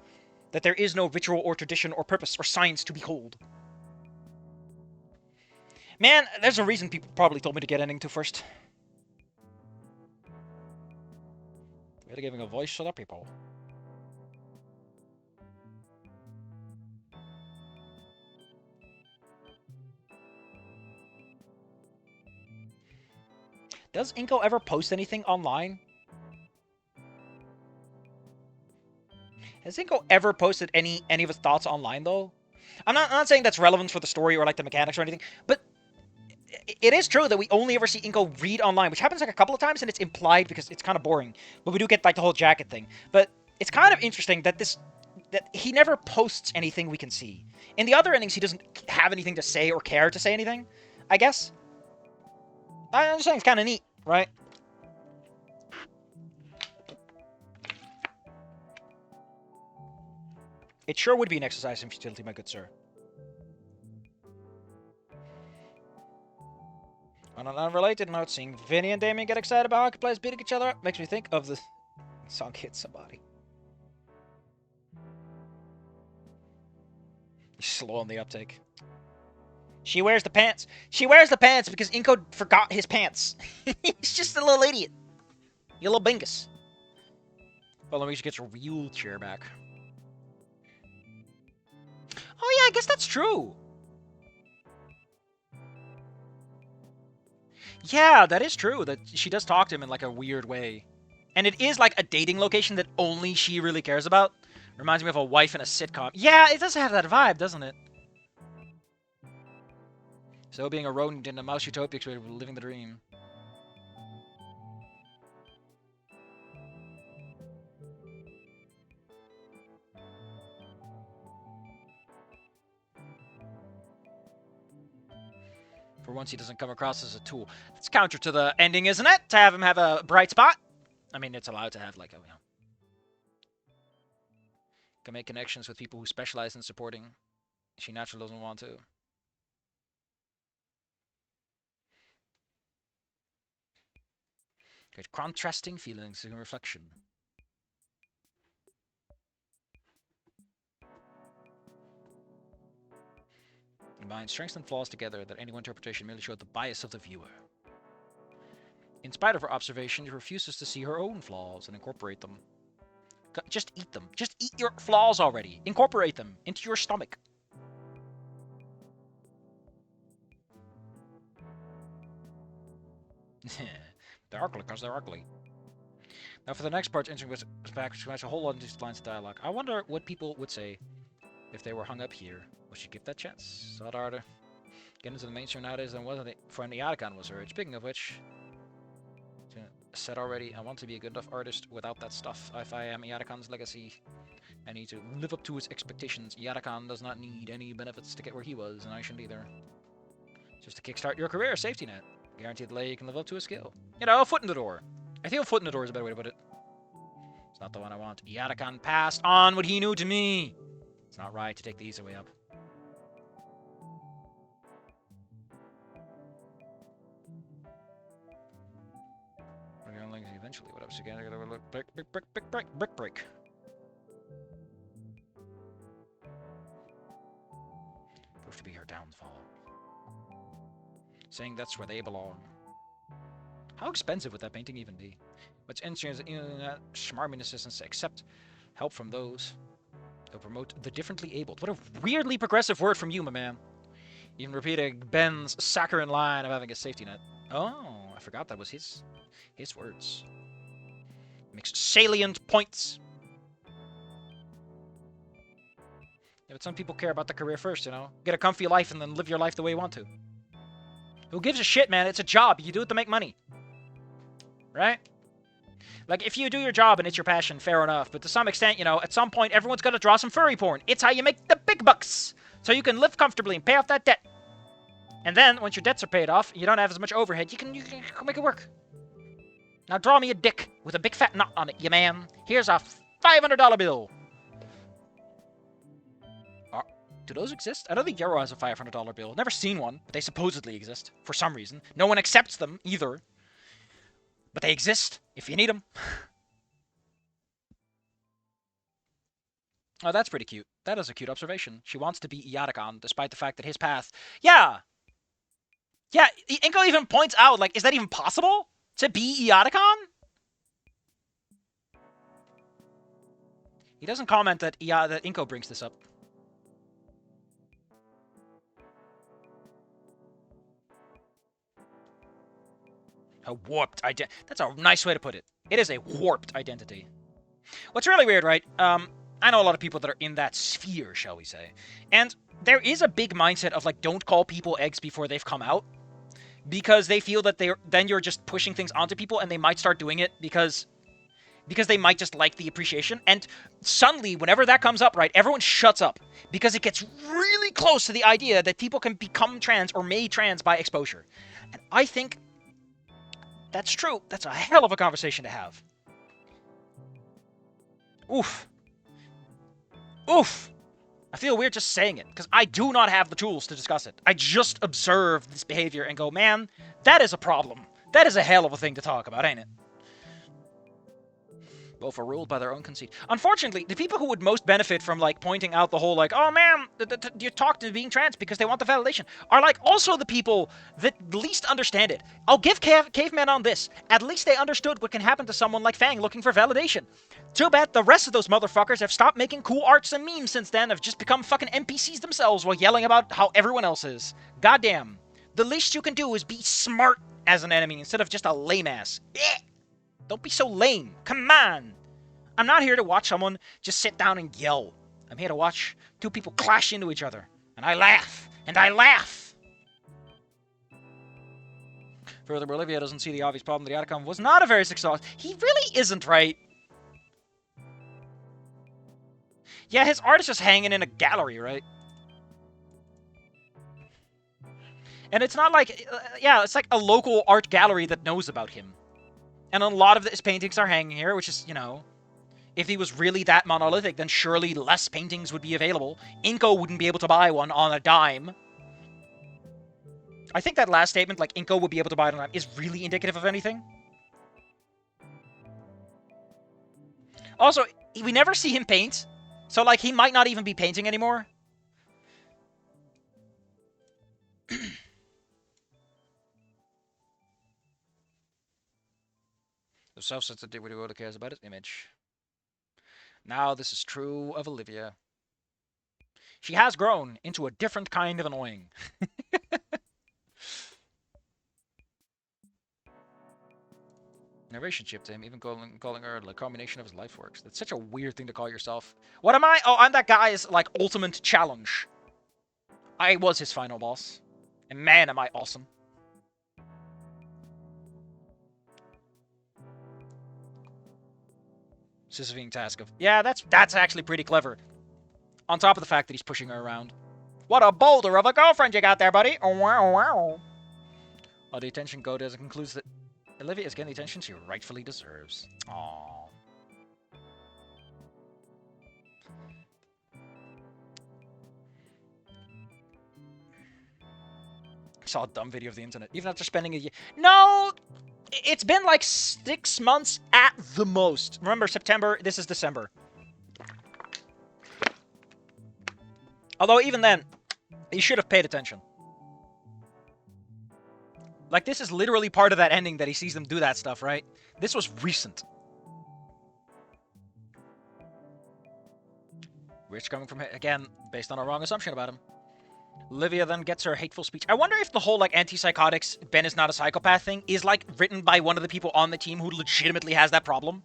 A: That there is no ritual or tradition or purpose or science to behold. Man, there's a reason people probably told me to get an Inco first. Really giving a voice to other people. Does Inco ever post anything online? Has Inco ever posted any of his thoughts online, though? I'm not saying that's relevant for the story or like the mechanics or anything, but it is true that we only ever see Inco read online, which happens like a couple of times, and it's implied because it's kind of boring. But we do get like the whole jacket thing. But it's kind of interesting that that he never posts anything we can see. In the other endings, he doesn't have anything to say or care to say anything, I guess. I'm just saying it's kind of neat, right? It sure would be an exercise in futility, my good sir. On an unrelated note, seeing Vinny and Damien get excited about hockey players beating each other up makes me think of the song Hit Somebody. He's slow on the uptake. She wears the pants. She wears the pants because Inco forgot his pants. He's just a little idiot. You little bingus. Well, let me just get your wheelchair back. Oh yeah, I guess that's true. Yeah, that is true. That she does talk to him in like a weird way. And it is like a dating location that only she really cares about. Reminds me of a wife in a sitcom. Yeah, it does have that vibe, doesn't it? So being a rodent in a mouse utopia experience, living the dream. For once, he doesn't come across as a tool. It's counter to the ending, isn't it? To have him have a bright spot. I mean, it's allowed to have like a, you know, can make connections with people who specialize in supporting. She naturally doesn't want to. Great contrasting feelings and reflection. Combine strengths and flaws together that any one interpretation merely showed the bias of the viewer. In spite of her observation, she refuses to see her own flaws and incorporate them. Just eat them. Just eat your flaws already. Incorporate them into your stomach. They're ugly because they're ugly. Now for the next part, entering with back to a whole lot of these lines of dialogue. I wonder what people would say if they were hung up here. Would she give that chance? Thought harder. Getting into the mainstream nowadays than wasn't it for an Iacon was urged. Speaking of which, said already, I want to be a good enough artist without that stuff. If I am Iaccon's legacy, I need to live up to his expectations. Iacon does not need any benefits to get where he was, and I shouldn't either. Just to kickstart your career, safety net. Guaranteed delay you can live up to a skill. You know, a foot in the door. I think a foot in the door is a better way to put it. It's not the one I want. Iacon passed on what he knew to me. It's not right to take the easy way up. Eventually, what else again? I gotta look. Brick. Supposed to be her downfall. Saying that's where they belong. How expensive would that painting even be? What's interesting is that schmarminess isn't to accept help from those who promote the differently abled. What a weirdly progressive word from you, my man. Even repeating Ben's saccharine line of having a safety net. Oh, I forgot that was his words. Makes salient points. Yeah, but some people care about the career first, you know? Get a comfy life and then live your life the way you want to. Who gives a shit, man? It's a job. You do it to make money. Right? Like, if you do your job and it's your passion, fair enough. But to some extent, you know, at some point, everyone's got to draw some furry porn. It's how you make the big bucks. So you can live comfortably and pay off that debt. And then, once your debts are paid off, you don't have as much overhead, you can make it work. Now draw me a dick with a big fat knot on it, you man. Here's a $500 bill. Do those exist? I don't think Euro has a $500 bill. Never seen one, but they supposedly exist for some reason. No one accepts them either. But they exist if you need them. Oh, that's pretty cute. That is a cute observation. She wants to be Iacon, despite the fact that his path... Yeah! Yeah, Inco even points out, like, is that even possible? To be Iacon? He doesn't comment that that Inco brings this up. A warped identity. That's a nice way to put it. It is a warped identity. What's really weird, right? I know a lot of people that are in that sphere, shall we say. And there is a big mindset of, like, don't call people eggs before they've come out. Because they feel that then you're just pushing things onto people, and they might start doing it because they might just like the appreciation. And suddenly, whenever that comes up, right, everyone shuts up. Because it gets really close to the idea that people can become trans or made trans by exposure. And I think that's true. That's a hell of a conversation to have. Oof. Oof. I feel weird just saying it, because I do not have the tools to discuss it. I just observe this behavior and go, man, that is a problem. That is a hell of a thing to talk about, ain't it? Both are ruled by their own conceit. Unfortunately, the people who would most benefit from, like, pointing out the whole, like, oh man, you talk to being trans because they want the validation, are, like, also the people that least understand it. I'll give cavemen on this. At least they understood what can happen to someone like Fang looking for validation. Too bad the rest of those motherfuckers have stopped making cool arts and memes since then, have just become fucking NPCs themselves while yelling about how everyone else is. Goddamn. The least you can do is be smart as an enemy instead of just a lame ass. Don't be so lame. Come on. I'm not here to watch someone just sit down and yell. I'm here to watch two people clash into each other. And I laugh. And I laugh. Furthermore, Olivia doesn't see the obvious problem that the outcome was not a very successful. He really isn't, right? Yeah, his art is just hanging in a gallery, right? And it's not like... yeah, it's like a local art gallery that knows about him. And a lot of his paintings are hanging here, which is, you know... If he was really that monolithic, then surely less paintings would be available. Inco wouldn't be able to buy one on a dime. I think that last statement, like, Inco would be able to buy it on a dime, is really indicative of anything. Also, we never see him paint. So, like, he might not even be painting anymore. The self-sensitivity world cares about his image. Now this is true of Olivia. She has grown into a different kind of annoying. Narration chip to him, even calling her the combination of his life works. That's such a weird thing to call yourself. What am I? Oh, I'm that guy's, like, ultimate challenge. I was his final boss. And man, am I awesome. Sisyphean task of... Yeah, that's actually pretty clever. On top of the fact that he's pushing her around. What a boulder of a girlfriend you got there, buddy! Oh, wow, wow. While the attention go does, it concludes that Olivia is getting the attention she rightfully deserves. Aww. I saw a dumb video of the internet. Even after spending a year... No! It's been like 6 months at the most. Remember, September, this is December. Although, even then, you should have paid attention. Like, this is literally part of that ending that he sees them do that stuff, right? This was recent. Rich coming from... Again, based on a wrong assumption about him. Olivia then gets her hateful speech. I wonder if the whole, like, antipsychotics, Ben is not a psychopath thing is, like, written by one of the people on the team who legitimately has that problem.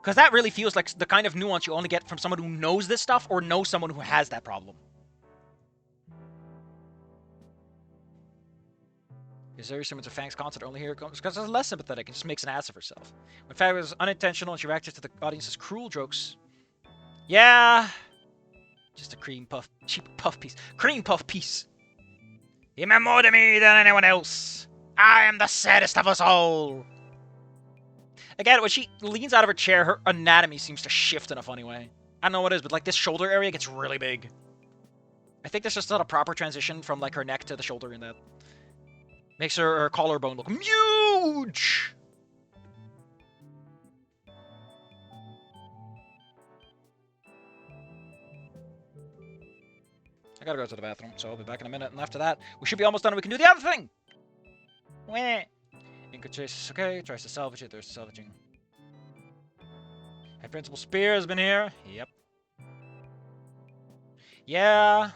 A: Because that really feels like the kind of nuance you only get from someone who knows this stuff or knows someone who has that problem. Is very similar to Fang's concert, only here it comes because it's less sympathetic and just makes an ass of herself. When Fang was unintentional and she reacted to the audience's cruel jokes. Yeah... Just a cream puff, cheap puff piece. Cream puff piece. You meant more to me than anyone else. I am the saddest of us all. Again, when she leans out of her chair, her anatomy seems to shift in a funny way. I don't know what it is, but like this shoulder area gets really big. I think there's just not a proper transition from like her neck to the shoulder in that. Makes her collarbone look huge. I gotta go to the bathroom, so I'll be back in a minute. And after that, we should be almost done and we can do the other thing! Wah. Inco chases, okay, tries to salvage it, there's the salvaging. Hey, Principal Spear has been here. Yep. Yeah.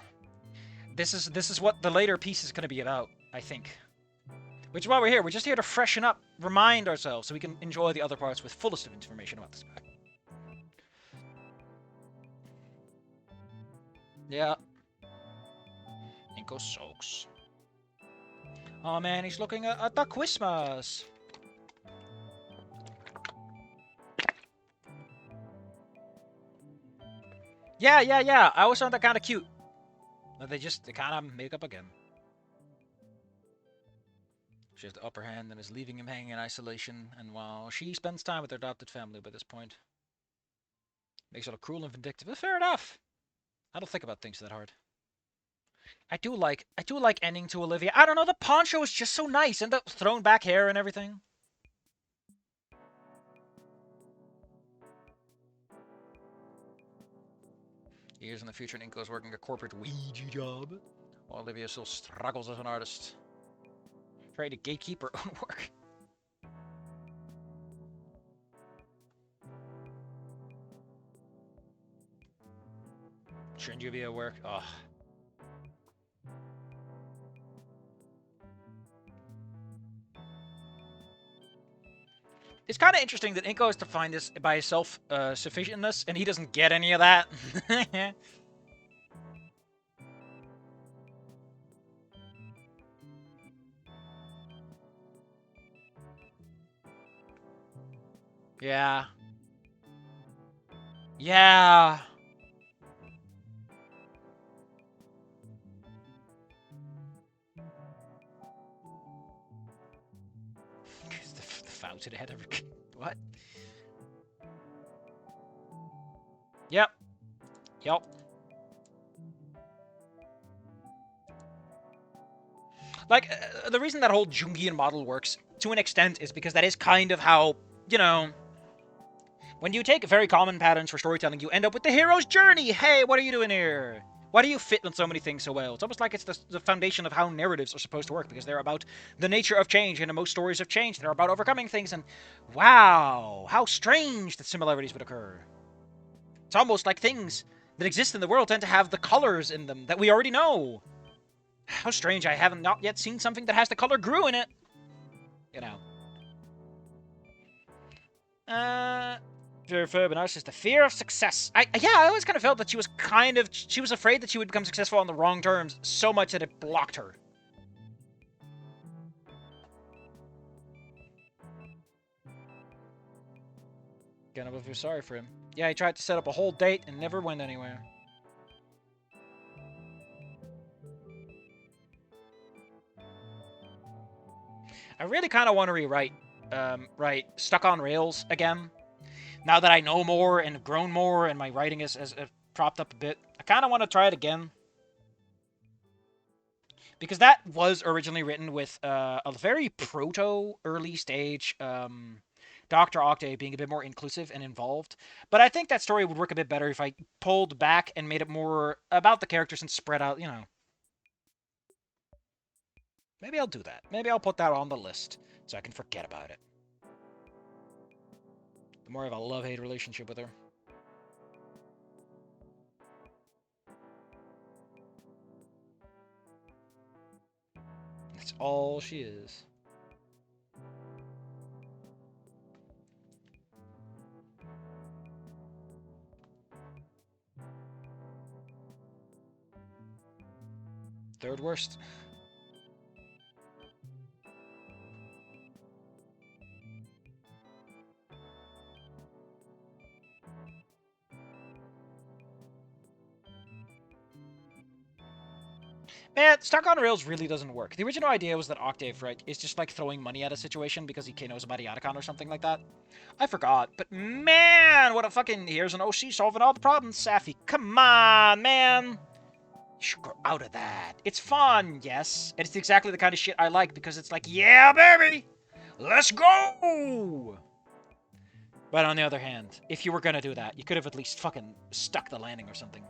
A: This is what the later piece is gonna be about, I think. Which is why we're here. We're just here to freshen up, remind ourselves, so we can enjoy the other parts with fullest of information about this guy. Yeah. Inco soaks. Oh man, he's looking at the Christmas. Yeah. I always found that kind of cute. But they kind of make up again. She has the upper hand and is leaving him hanging in isolation, and while she spends time with her adopted family by this point, makes her look cruel and vindictive. But fair enough. I don't think about things that hard. I do like ending to Olivia. I don't know, the poncho is just so nice, and the thrown back hair and everything. Years in the future, Inco is working a corporate Ouija job, while Olivia still struggles as an artist, trying to gatekeep her own work. Shouldn't you be at work? Ugh. It's kind of interesting that Inco is defined this by his self-sufficientness, and he doesn't get any of that. Yeah. Yeah. the fountain head ever. What? Yep. Like, the reason that whole Jungian model works, to an extent, is because that is kind of how, you know, when you take very common patterns for storytelling, you end up with the hero's journey. Hey, what are you doing here? Why do you fit on so many things so well? It's almost like it's the foundation of how narratives are supposed to work, because they're about the nature of change, and in most stories of change, they're about overcoming things, and wow, how strange that similarities would occur. It's almost like things that exist in the world tend to have the colors in them that we already know. How strange I haven't not yet seen something that has the color Gru in it. You know. Very fair, but now it's just the fear of success. I always kind of felt that she was afraid that she would become successful on the wrong terms so much that it blocked her. Kind of feel sorry for him. Yeah, he tried to set up a whole date and never went anywhere. I really kind of want to write Stuck on Rails again. Now that I know more and have grown more and my writing has propped up a bit, I kind of want to try it again. Because that was originally written with a very early stage Dr. Octave being a bit more inclusive and involved. But I think that story would work a bit better if I pulled back and made it more about the characters and spread out, you know. Maybe I'll do that. Maybe I'll put that on the list so I can forget about it. The more of a love-hate relationship with her. That's all she is. Third worst. Man, Stuck on Rails really doesn't work. The original idea was that Octave, right, is just like throwing money at a situation because he knows about Iadicon or something like that. I forgot, but man, what a fucking... Here's an OC solving all the problems, Safi. Come on, man! You should grow out of that. It's fun, yes. It's exactly the kind of shit I like because it's like, yeah, baby! Let's go! But on the other hand, if you were gonna do that, you could have at least fucking stuck the landing or something.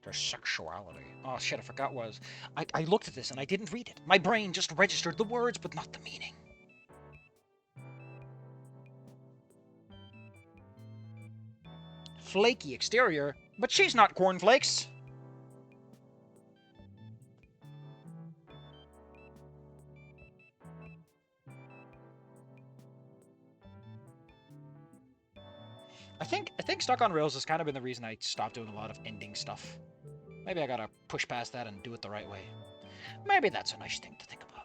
A: Their sexuality. Oh shit, I forgot what I looked at this and I didn't read it. My brain just registered the words, but not the meaning. Flaky exterior, but she's not cornflakes. I think Stuck on Rails has kind of been the reason I stopped doing a lot of ending stuff. Maybe I gotta push past that and do it the right way. Maybe that's a nice thing to think about.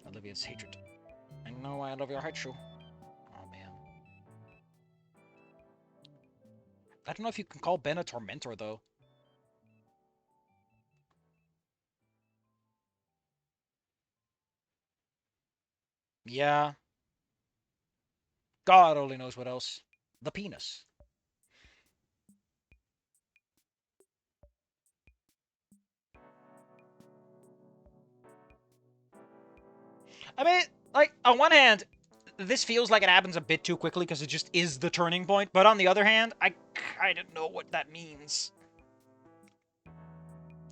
A: Olivia's hatred. I know why Olivia hates you. Oh man. I don't know if you can call Ben a tormentor though. Yeah. God only knows what else. The penis. I mean, like, on one hand, this feels like it happens a bit too quickly because it just is the turning point. But on the other hand, I kind of know what that means.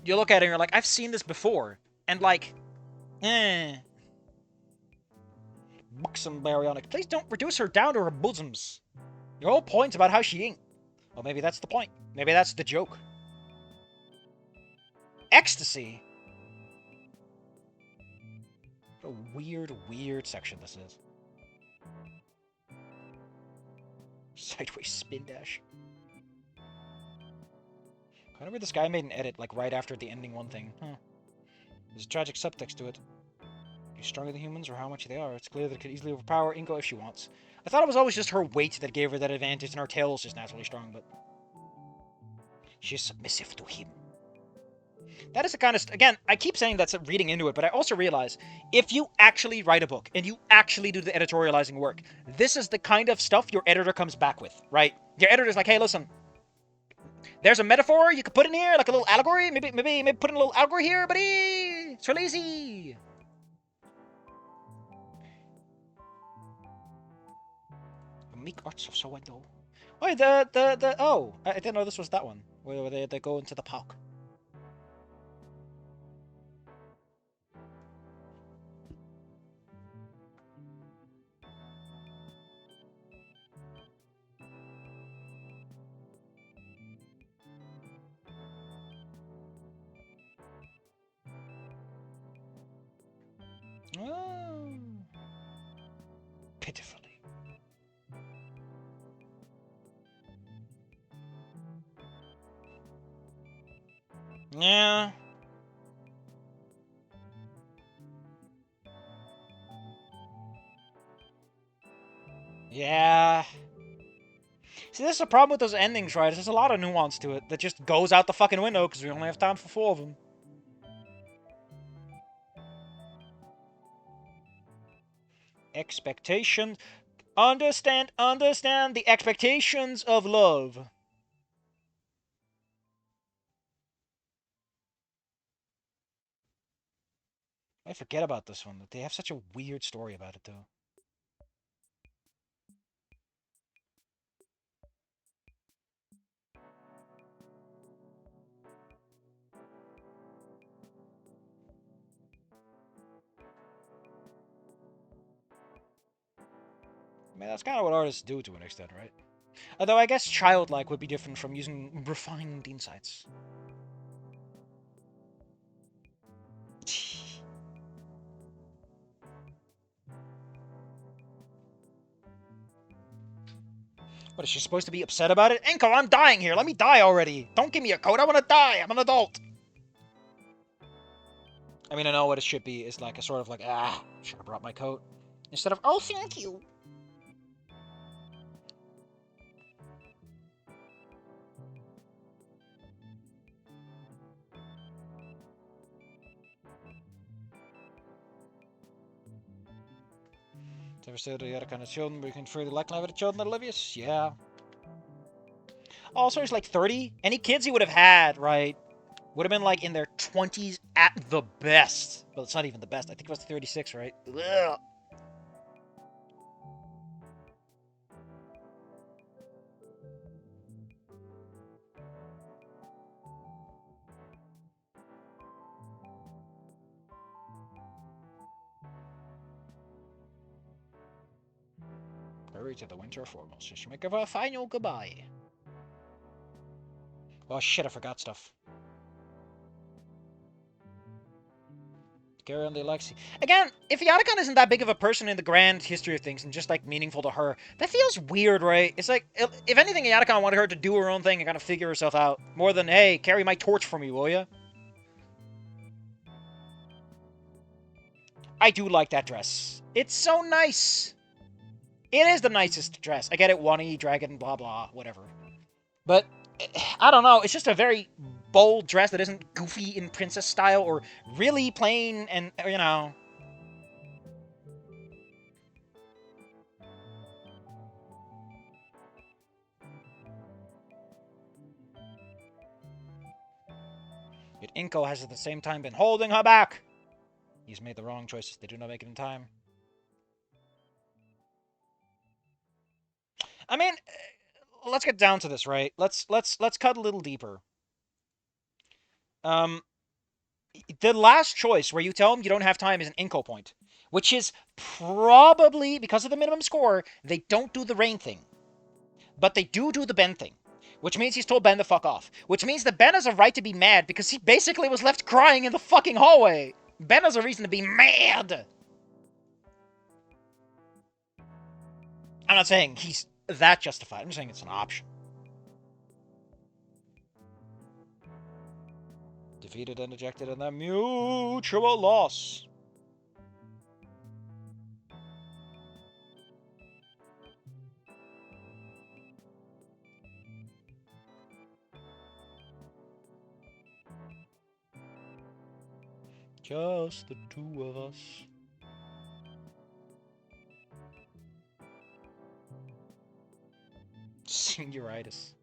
A: You look at it and you're like, I've seen this before. And like, buxom baryonic. Please don't reduce her down to her bosoms. Your whole point's about how she ain't. Well, maybe that's the point. Maybe that's the joke. Ecstasy? What a weird, weird section this is. Sideways spin dash. I wonder if this guy made an edit, like, right after the ending one thing. Huh. There's a tragic subtext to it. You're stronger than humans, or how much they are. It's clear that it could easily overpower Inco if she wants. I thought it was always just her weight that gave her that advantage, and her tail is just naturally strong, but... she's submissive to him. That is the kind of... again, I keep saying that's reading into it, but I also realize, if you actually write a book, and you actually do the editorializing work, this is the kind of stuff your editor comes back with, right? Your editor's like, hey, listen, there's a metaphor you could put in here, like a little allegory. Maybe put in a little allegory here, buddy. It's so lazy. Meek arts of so and so. Oh, oh, I didn't know this was that one where they go into the park. Oh. Pitifully. Yeah. Yeah. See, this is the problem with those endings, right? There's a lot of nuance to it that just goes out the fucking window because we only have time for 4 of them. Expectation. Understand the expectations of love. I forget about this one. They have such a weird story about it, though. I mean, that's kind of what artists do to an extent, right? Although I guess childlike would be different from using refined insights. What, is she supposed to be upset about it? Inco, I'm dying here. Let me die already. Don't give me a coat. I want to die. I'm an adult. I mean, I know what it should be. It's like a sort of like, should have brought my coat. Instead of, oh, thank you. Ever said the other kind of children, but you can freely like live with the children, Olivia's? Yeah. Also, he's like 30. Any kids he would have had, right, would have been like in their 20s at the best. Well, it's not even the best. I think it was 36, right? Ugh. glory to the winter foremost. She may give her a final goodbye. Oh shit, I forgot stuff. Carry on the Alexi. Again, if Yatakan isn't that big of a person in the grand history of things and just, like, meaningful to her, that feels weird, right? It's like, if anything, Yatakan wanted her to do her own thing and kind of figure herself out. More than, hey, carry my torch for me, will ya? I do like that dress. It's so nice. It is the nicest dress. I get it, Wani, dragon, blah, blah, whatever. But, I don't know, it's just a very bold dress that isn't goofy in princess style or really plain and, you know... Yet Inco has at the same time been holding her back. He's made the wrong choices. They do not make it in time. I mean, let's get down to this, right? Let's cut a little deeper. The last choice where you tell him you don't have time is an Inco point, which is probably because of the minimum score. They don't do the rain thing, but they do the Ben thing, which means he's told Ben to fuck off. Which means that Ben has a right to be mad because he basically was left crying in the fucking hallway. Ben has a reason to be mad. I'm not saying he's that justified. I'm just saying it's an option. Defeated and ejected and their mutual loss. Just the two of us. Senioritis.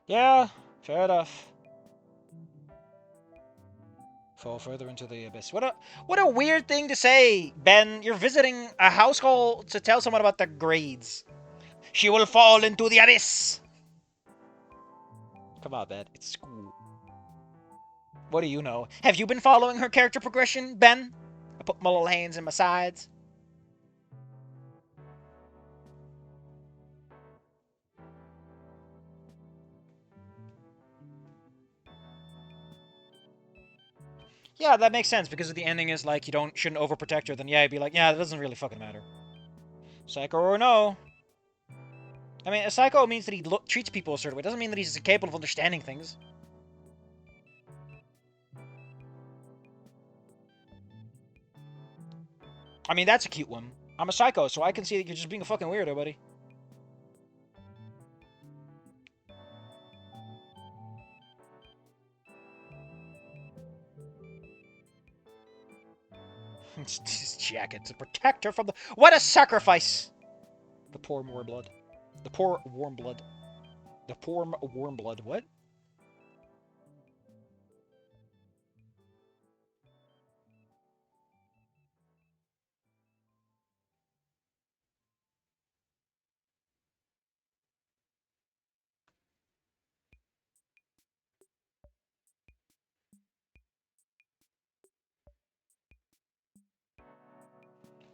A: Yeah, fair enough. Fall further into the abyss. What a weird thing to say, Ben. You're visiting a household to tell someone about their grades. She will fall into the abyss. Come on, Ben. It's school. What do you know? Have you been following her character progression, Ben? I put my little hands in my sides. Yeah, that makes sense, because if the ending is like, you shouldn't overprotect her, then yeah, I'd be like, yeah, that doesn't really fucking matter. Psycho or no. I mean, a psycho means that he treats people a certain way. It doesn't mean that he's incapable of understanding things. I mean, that's a cute one. I'm a psycho, so I can see that you're just being a fucking weirdo, buddy. His jacket to protect her from the... What a sacrifice! The poor warm blood. The poor warm blood. The poor warm blood. What?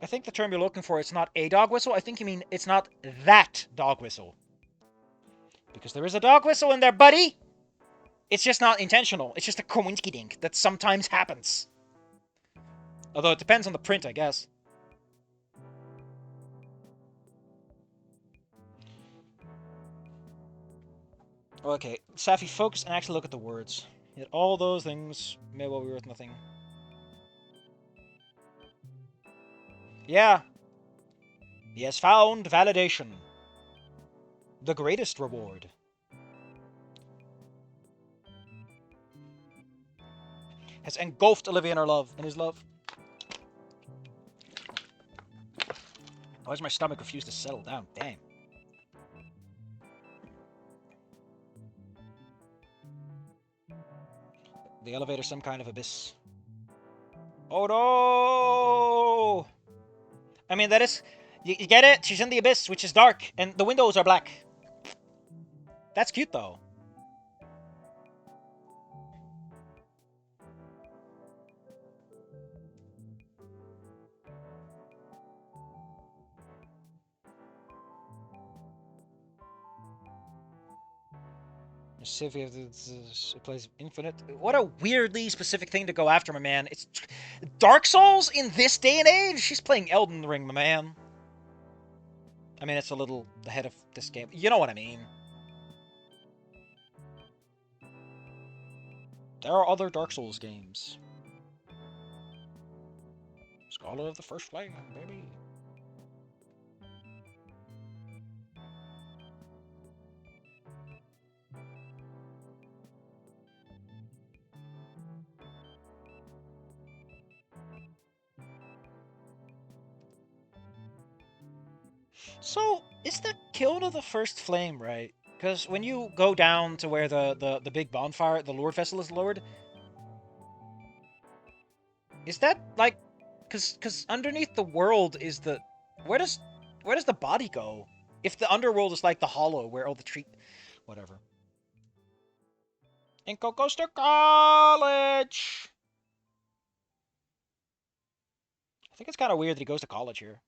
A: I think the term you're looking for, it's not a dog whistle. I think you mean it's not that dog whistle. Because there is a dog whistle in there, buddy! It's just not intentional. It's just a coincidence that sometimes happens. Although it depends on the print, I guess. Okay, Safi, focus and actually look at the words. Yet all those things may well be worth nothing. Yeah. He has found validation. The greatest reward. Has engulfed Olivia in his love. Why does my stomach refuse to settle down? Damn. The elevator, some kind of abyss. Oh no! I mean, that is... You get it? She's in the abyss, which is dark, and the windows are black. That's cute, though. Sylvia plays Infinite. What a weirdly specific thing to go after, my man. It's Dark Souls in this day and age? She's playing Elden Ring, my man. I mean, it's a little ahead of this game. You know what I mean. There are other Dark Souls games. Scholar of the First Flame, baby. So, is the kill to the First Flame right? Because when you go down to where the big bonfire, the Lord Vessel is lowered, is that like, because underneath the world is the, where does the body go? If the underworld is like the hollow where all the tree, whatever. Inco goes to college. I think it's kind of weird that he goes to college here.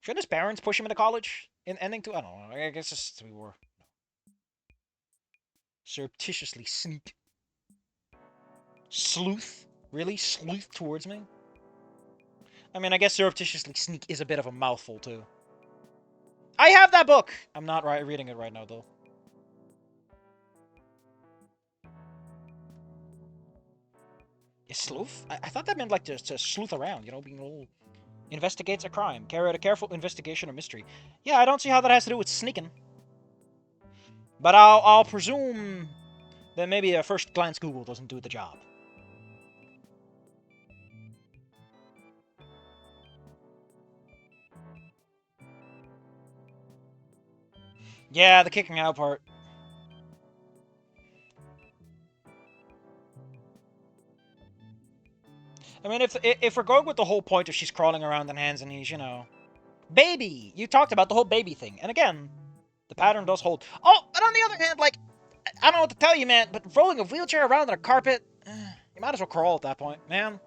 A: Shouldn't his parents push him into college in ending two? I don't know. I guess it's we were surreptitiously sneak. Sleuth? Really? Sleuth towards me? I mean, I guess surreptitiously sneak is a bit of a mouthful, too. I have that book! I'm not reading it right now, though. Is sleuth? I thought that meant, like, to sleuth around, you know, being a little... Investigates a crime. Carry out a careful investigation or mystery. Yeah, I don't see how that has to do with sneaking. But I'll presume that maybe a first glance Google doesn't do the job. Yeah, the kicking out part. I mean, if we're going with the whole point of she's crawling around on hands and knees, you know. Baby! You talked about the whole baby thing. And again, the pattern does hold. Oh, but on the other hand, like, I don't know what to tell you, man, but rolling a wheelchair around on a carpet, you might as well crawl at that point, man.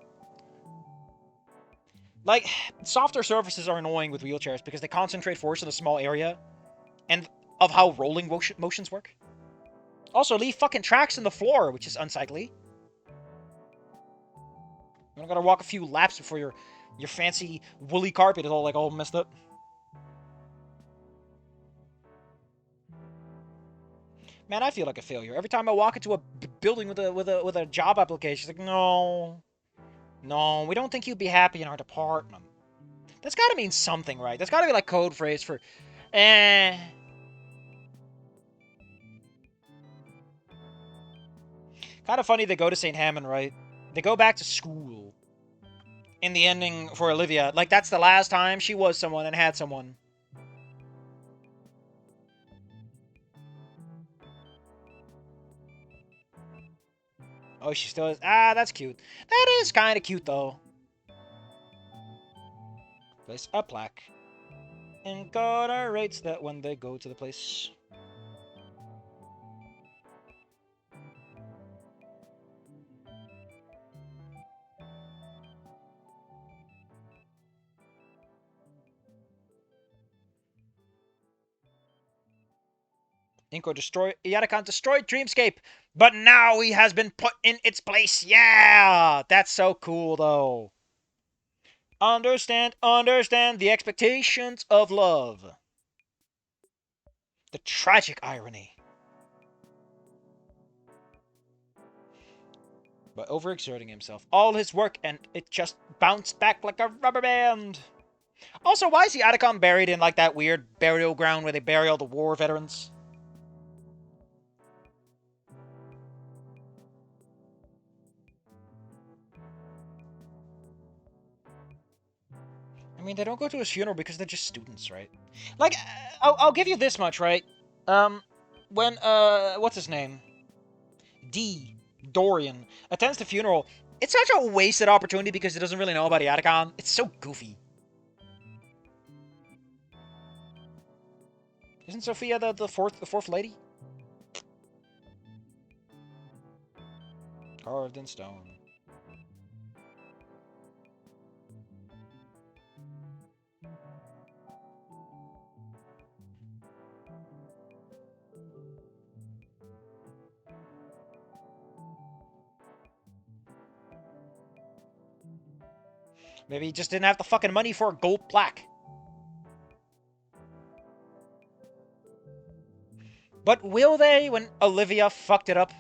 A: Like, softer surfaces are annoying with wheelchairs because they concentrate force in a small area, and of how rolling motions work. Also, leave fucking tracks in the floor, which is unsightly. You're gonna walk a few laps before your fancy woolly carpet is all messed up. Man, I feel like a failure every time I walk into a building with a job application. It's like, no, we don't think you'd be happy in our department. That's got to mean something, right? That's got to be like code phrase for, eh. Kind of funny they go to St. Hammond, right? They go back to school. In the ending for Olivia, like that's the last time she was someone and had someone. Oh, she still is. Ah, that's cute. That is kind of cute, though. Place a plaque. And God rates that when they go to the place. Inco Yadakan destroyed Dreamscape, but now he has been put in its place. Yeah! That's so cool, though. Understand the expectations of love. The tragic irony. By overexerting himself, all his work, and it just bounced back like a rubber band. Also, why is the Atacom buried in, like, that weird burial ground where they bury all the war veterans? I mean, they don't go to his funeral because they're just students, right? Like, I'll give you this much, right? When, what's his name? Dorian, attends the funeral, it's such a wasted opportunity because he doesn't really know about the Atacon. It's so goofy. Isn't Sophia the fourth lady? Carved in stone. Maybe he just didn't have the fucking money for a gold plaque. But will they when Olivia fucked it up?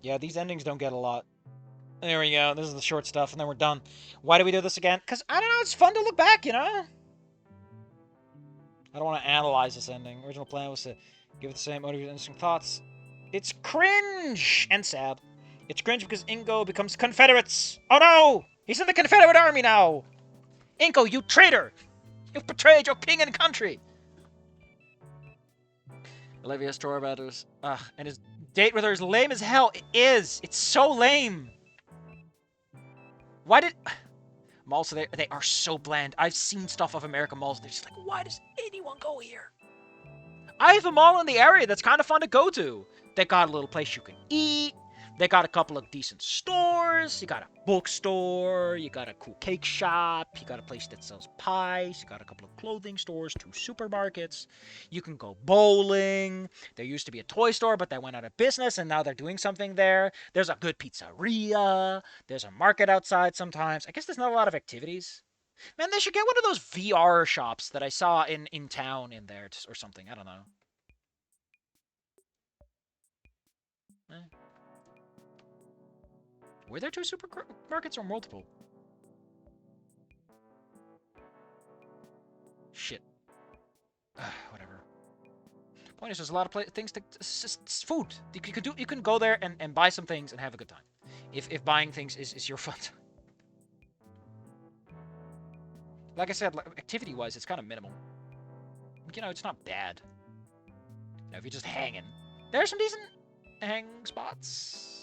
A: Yeah, these endings don't get a lot. There we go. This is the short stuff, and then we're done. Why do we do this again? Because, I don't know, it's fun to look back, you know? I don't want to analyze this ending. Original plan was to give it the same motive and interesting thoughts. It's cringe and sad. It's cringe because Inco becomes Confederates. Oh no! He's in the Confederate Army now! Inco, you traitor! You've betrayed your king and country! Olivia's story about his, and his date with her is lame as hell. It is! It's so lame! Why did... Malls, they are so bland. I've seen stuff of American malls, and they're just like, why does anyone go here? I have a mall in the area that's kind of fun to go to. They got a little place you can eat. They got a couple of decent stores. You got a bookstore. You got a cool cake shop. You got a place that sells pies. You got a couple of clothing stores, 2 supermarkets. You can go bowling. There used to be a toy store, but they went out of business, and now they're doing something there. There's a good pizzeria. There's a market outside sometimes. I guess there's not a lot of activities. Man, they should get one of those VR shops that I saw in town in there or something. I don't know. Eh. Were there 2 supermarkets or multiple? Shit. Whatever. Point is, there's a lot of things to... It's food. You can go there and buy some things and have a good time. If buying things is your fun time. Like I said, activity-wise, it's kind of minimal. You know, it's not bad. You know, if you're just hanging. There's some decent hang spots.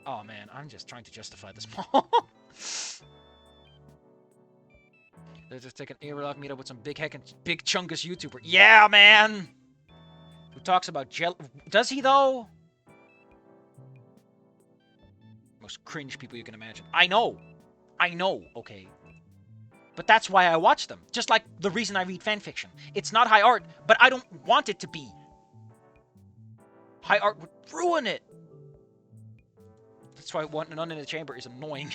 A: Oh, man, I'm just trying to justify this mall. Let's just take an A-Rock meetup with some big chungus YouTuber. Yeah, man! Who talks about Does he, though? Most cringe people you can imagine. I know, okay. But that's why I watch them. Just like the reason I read fanfiction. It's not high art, but I don't want it to be. High art would ruin it. That's why One Nun in the Chamber is annoying.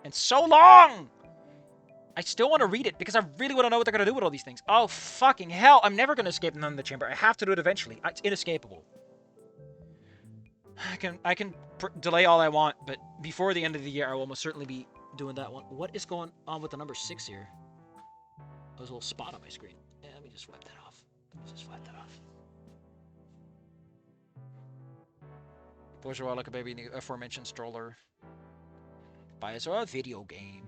A: And so long! I still want to read it because I really want to know what they're going to do with all these things. Oh, fucking hell. I'm never going to escape Nun in the Chamber. I have to do it eventually. It's inescapable. I can delay all I want, but before the end of the year, I will almost certainly be doing that one. What is going on with the number 6 here? There's a little spot on my screen. Yeah, let me just wipe that off. Bourgeois like a baby in the aforementioned stroller. Buy us a video game.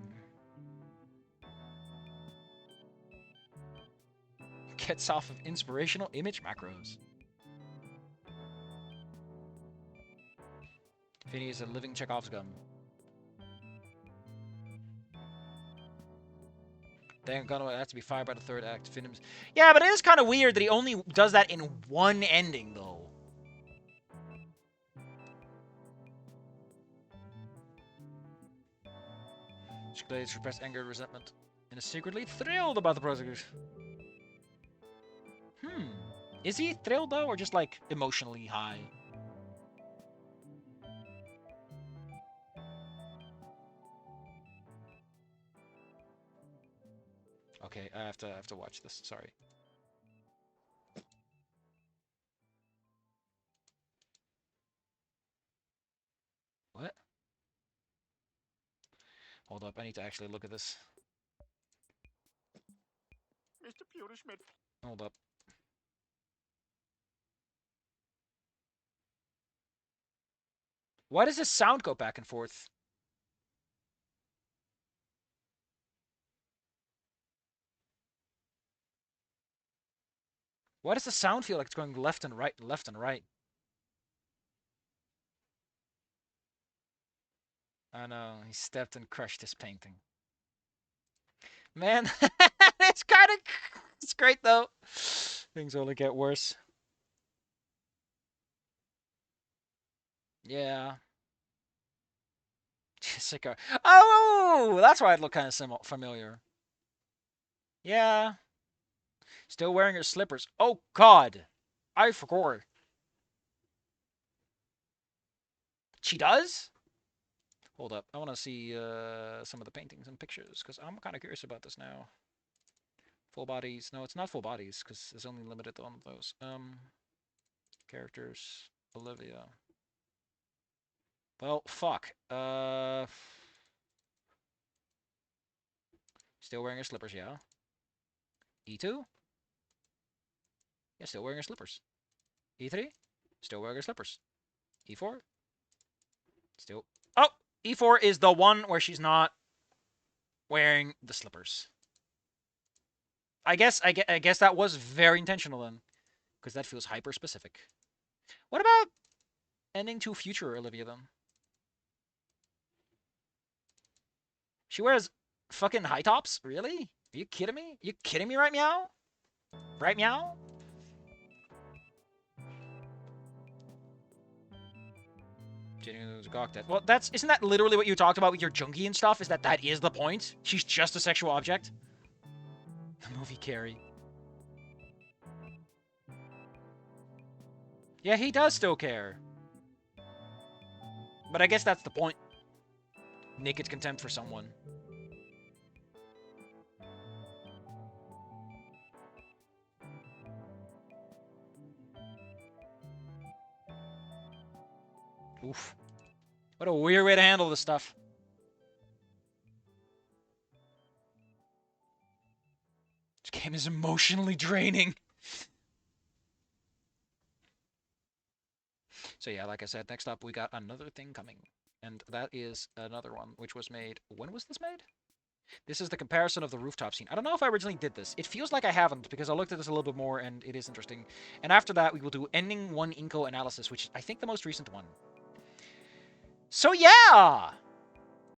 A: Gets off of inspirational image macros. Vinny is a living Chekhov's gun. Then gonna have to be fired by the 3rd act. Yeah, but it is kind of weird that he only does that in one ending, though. She repressed anger and resentment and is secretly thrilled about the prosecution. Is he thrilled, though, or just, like, emotionally high? Okay, I have to watch this. Sorry. What? Hold up, I need to actually look at this. Mr. Pewterschmidt. Hold up. Why does this sound go back and forth? Why does the sound feel like it's going left and right, left and right? I know, he stepped and crushed his painting. Man, it's kind of... It's great, though. Things only get worse. Yeah. Jessica. Oh! That's why it looked kind of familiar. Yeah. Still wearing her slippers. Oh, God. I forgot. She does? Hold up. I want to see some of the paintings and pictures, because I'm kind of curious about this now. Full bodies. No, it's not full bodies, because there's only limited on those. Characters. Olivia. Well, fuck. Still wearing her slippers, yeah. E2? Yeah, still wearing her slippers. E3? Still wearing her slippers. E4? Still... Oh! E4 is the one where she's not wearing the slippers. I guess that was very intentional then, because that feels hyper specific. What about ending to future Olivia then? She wears fucking high tops? Really? Are you kidding me? You kidding me, right meow? Right meow? Well, isn't that literally what you talked about with your junkie and stuff? Is that is the point? She's just a sexual object? The movie Carrie. Yeah, he does still care. But I guess that's the point. Naked contempt for someone. Oof. What a weird way to handle this stuff. This game is emotionally draining. So yeah, like I said, next up we got another thing coming. And that is another one, which was made... When was this made? This is the comparison of the rooftop scene. I don't know if I originally did this. It feels like I haven't, because I looked at this a little bit more, and it is interesting. And after that, we will do ending one Inco analysis, which is, I think, the most recent one. So yeah!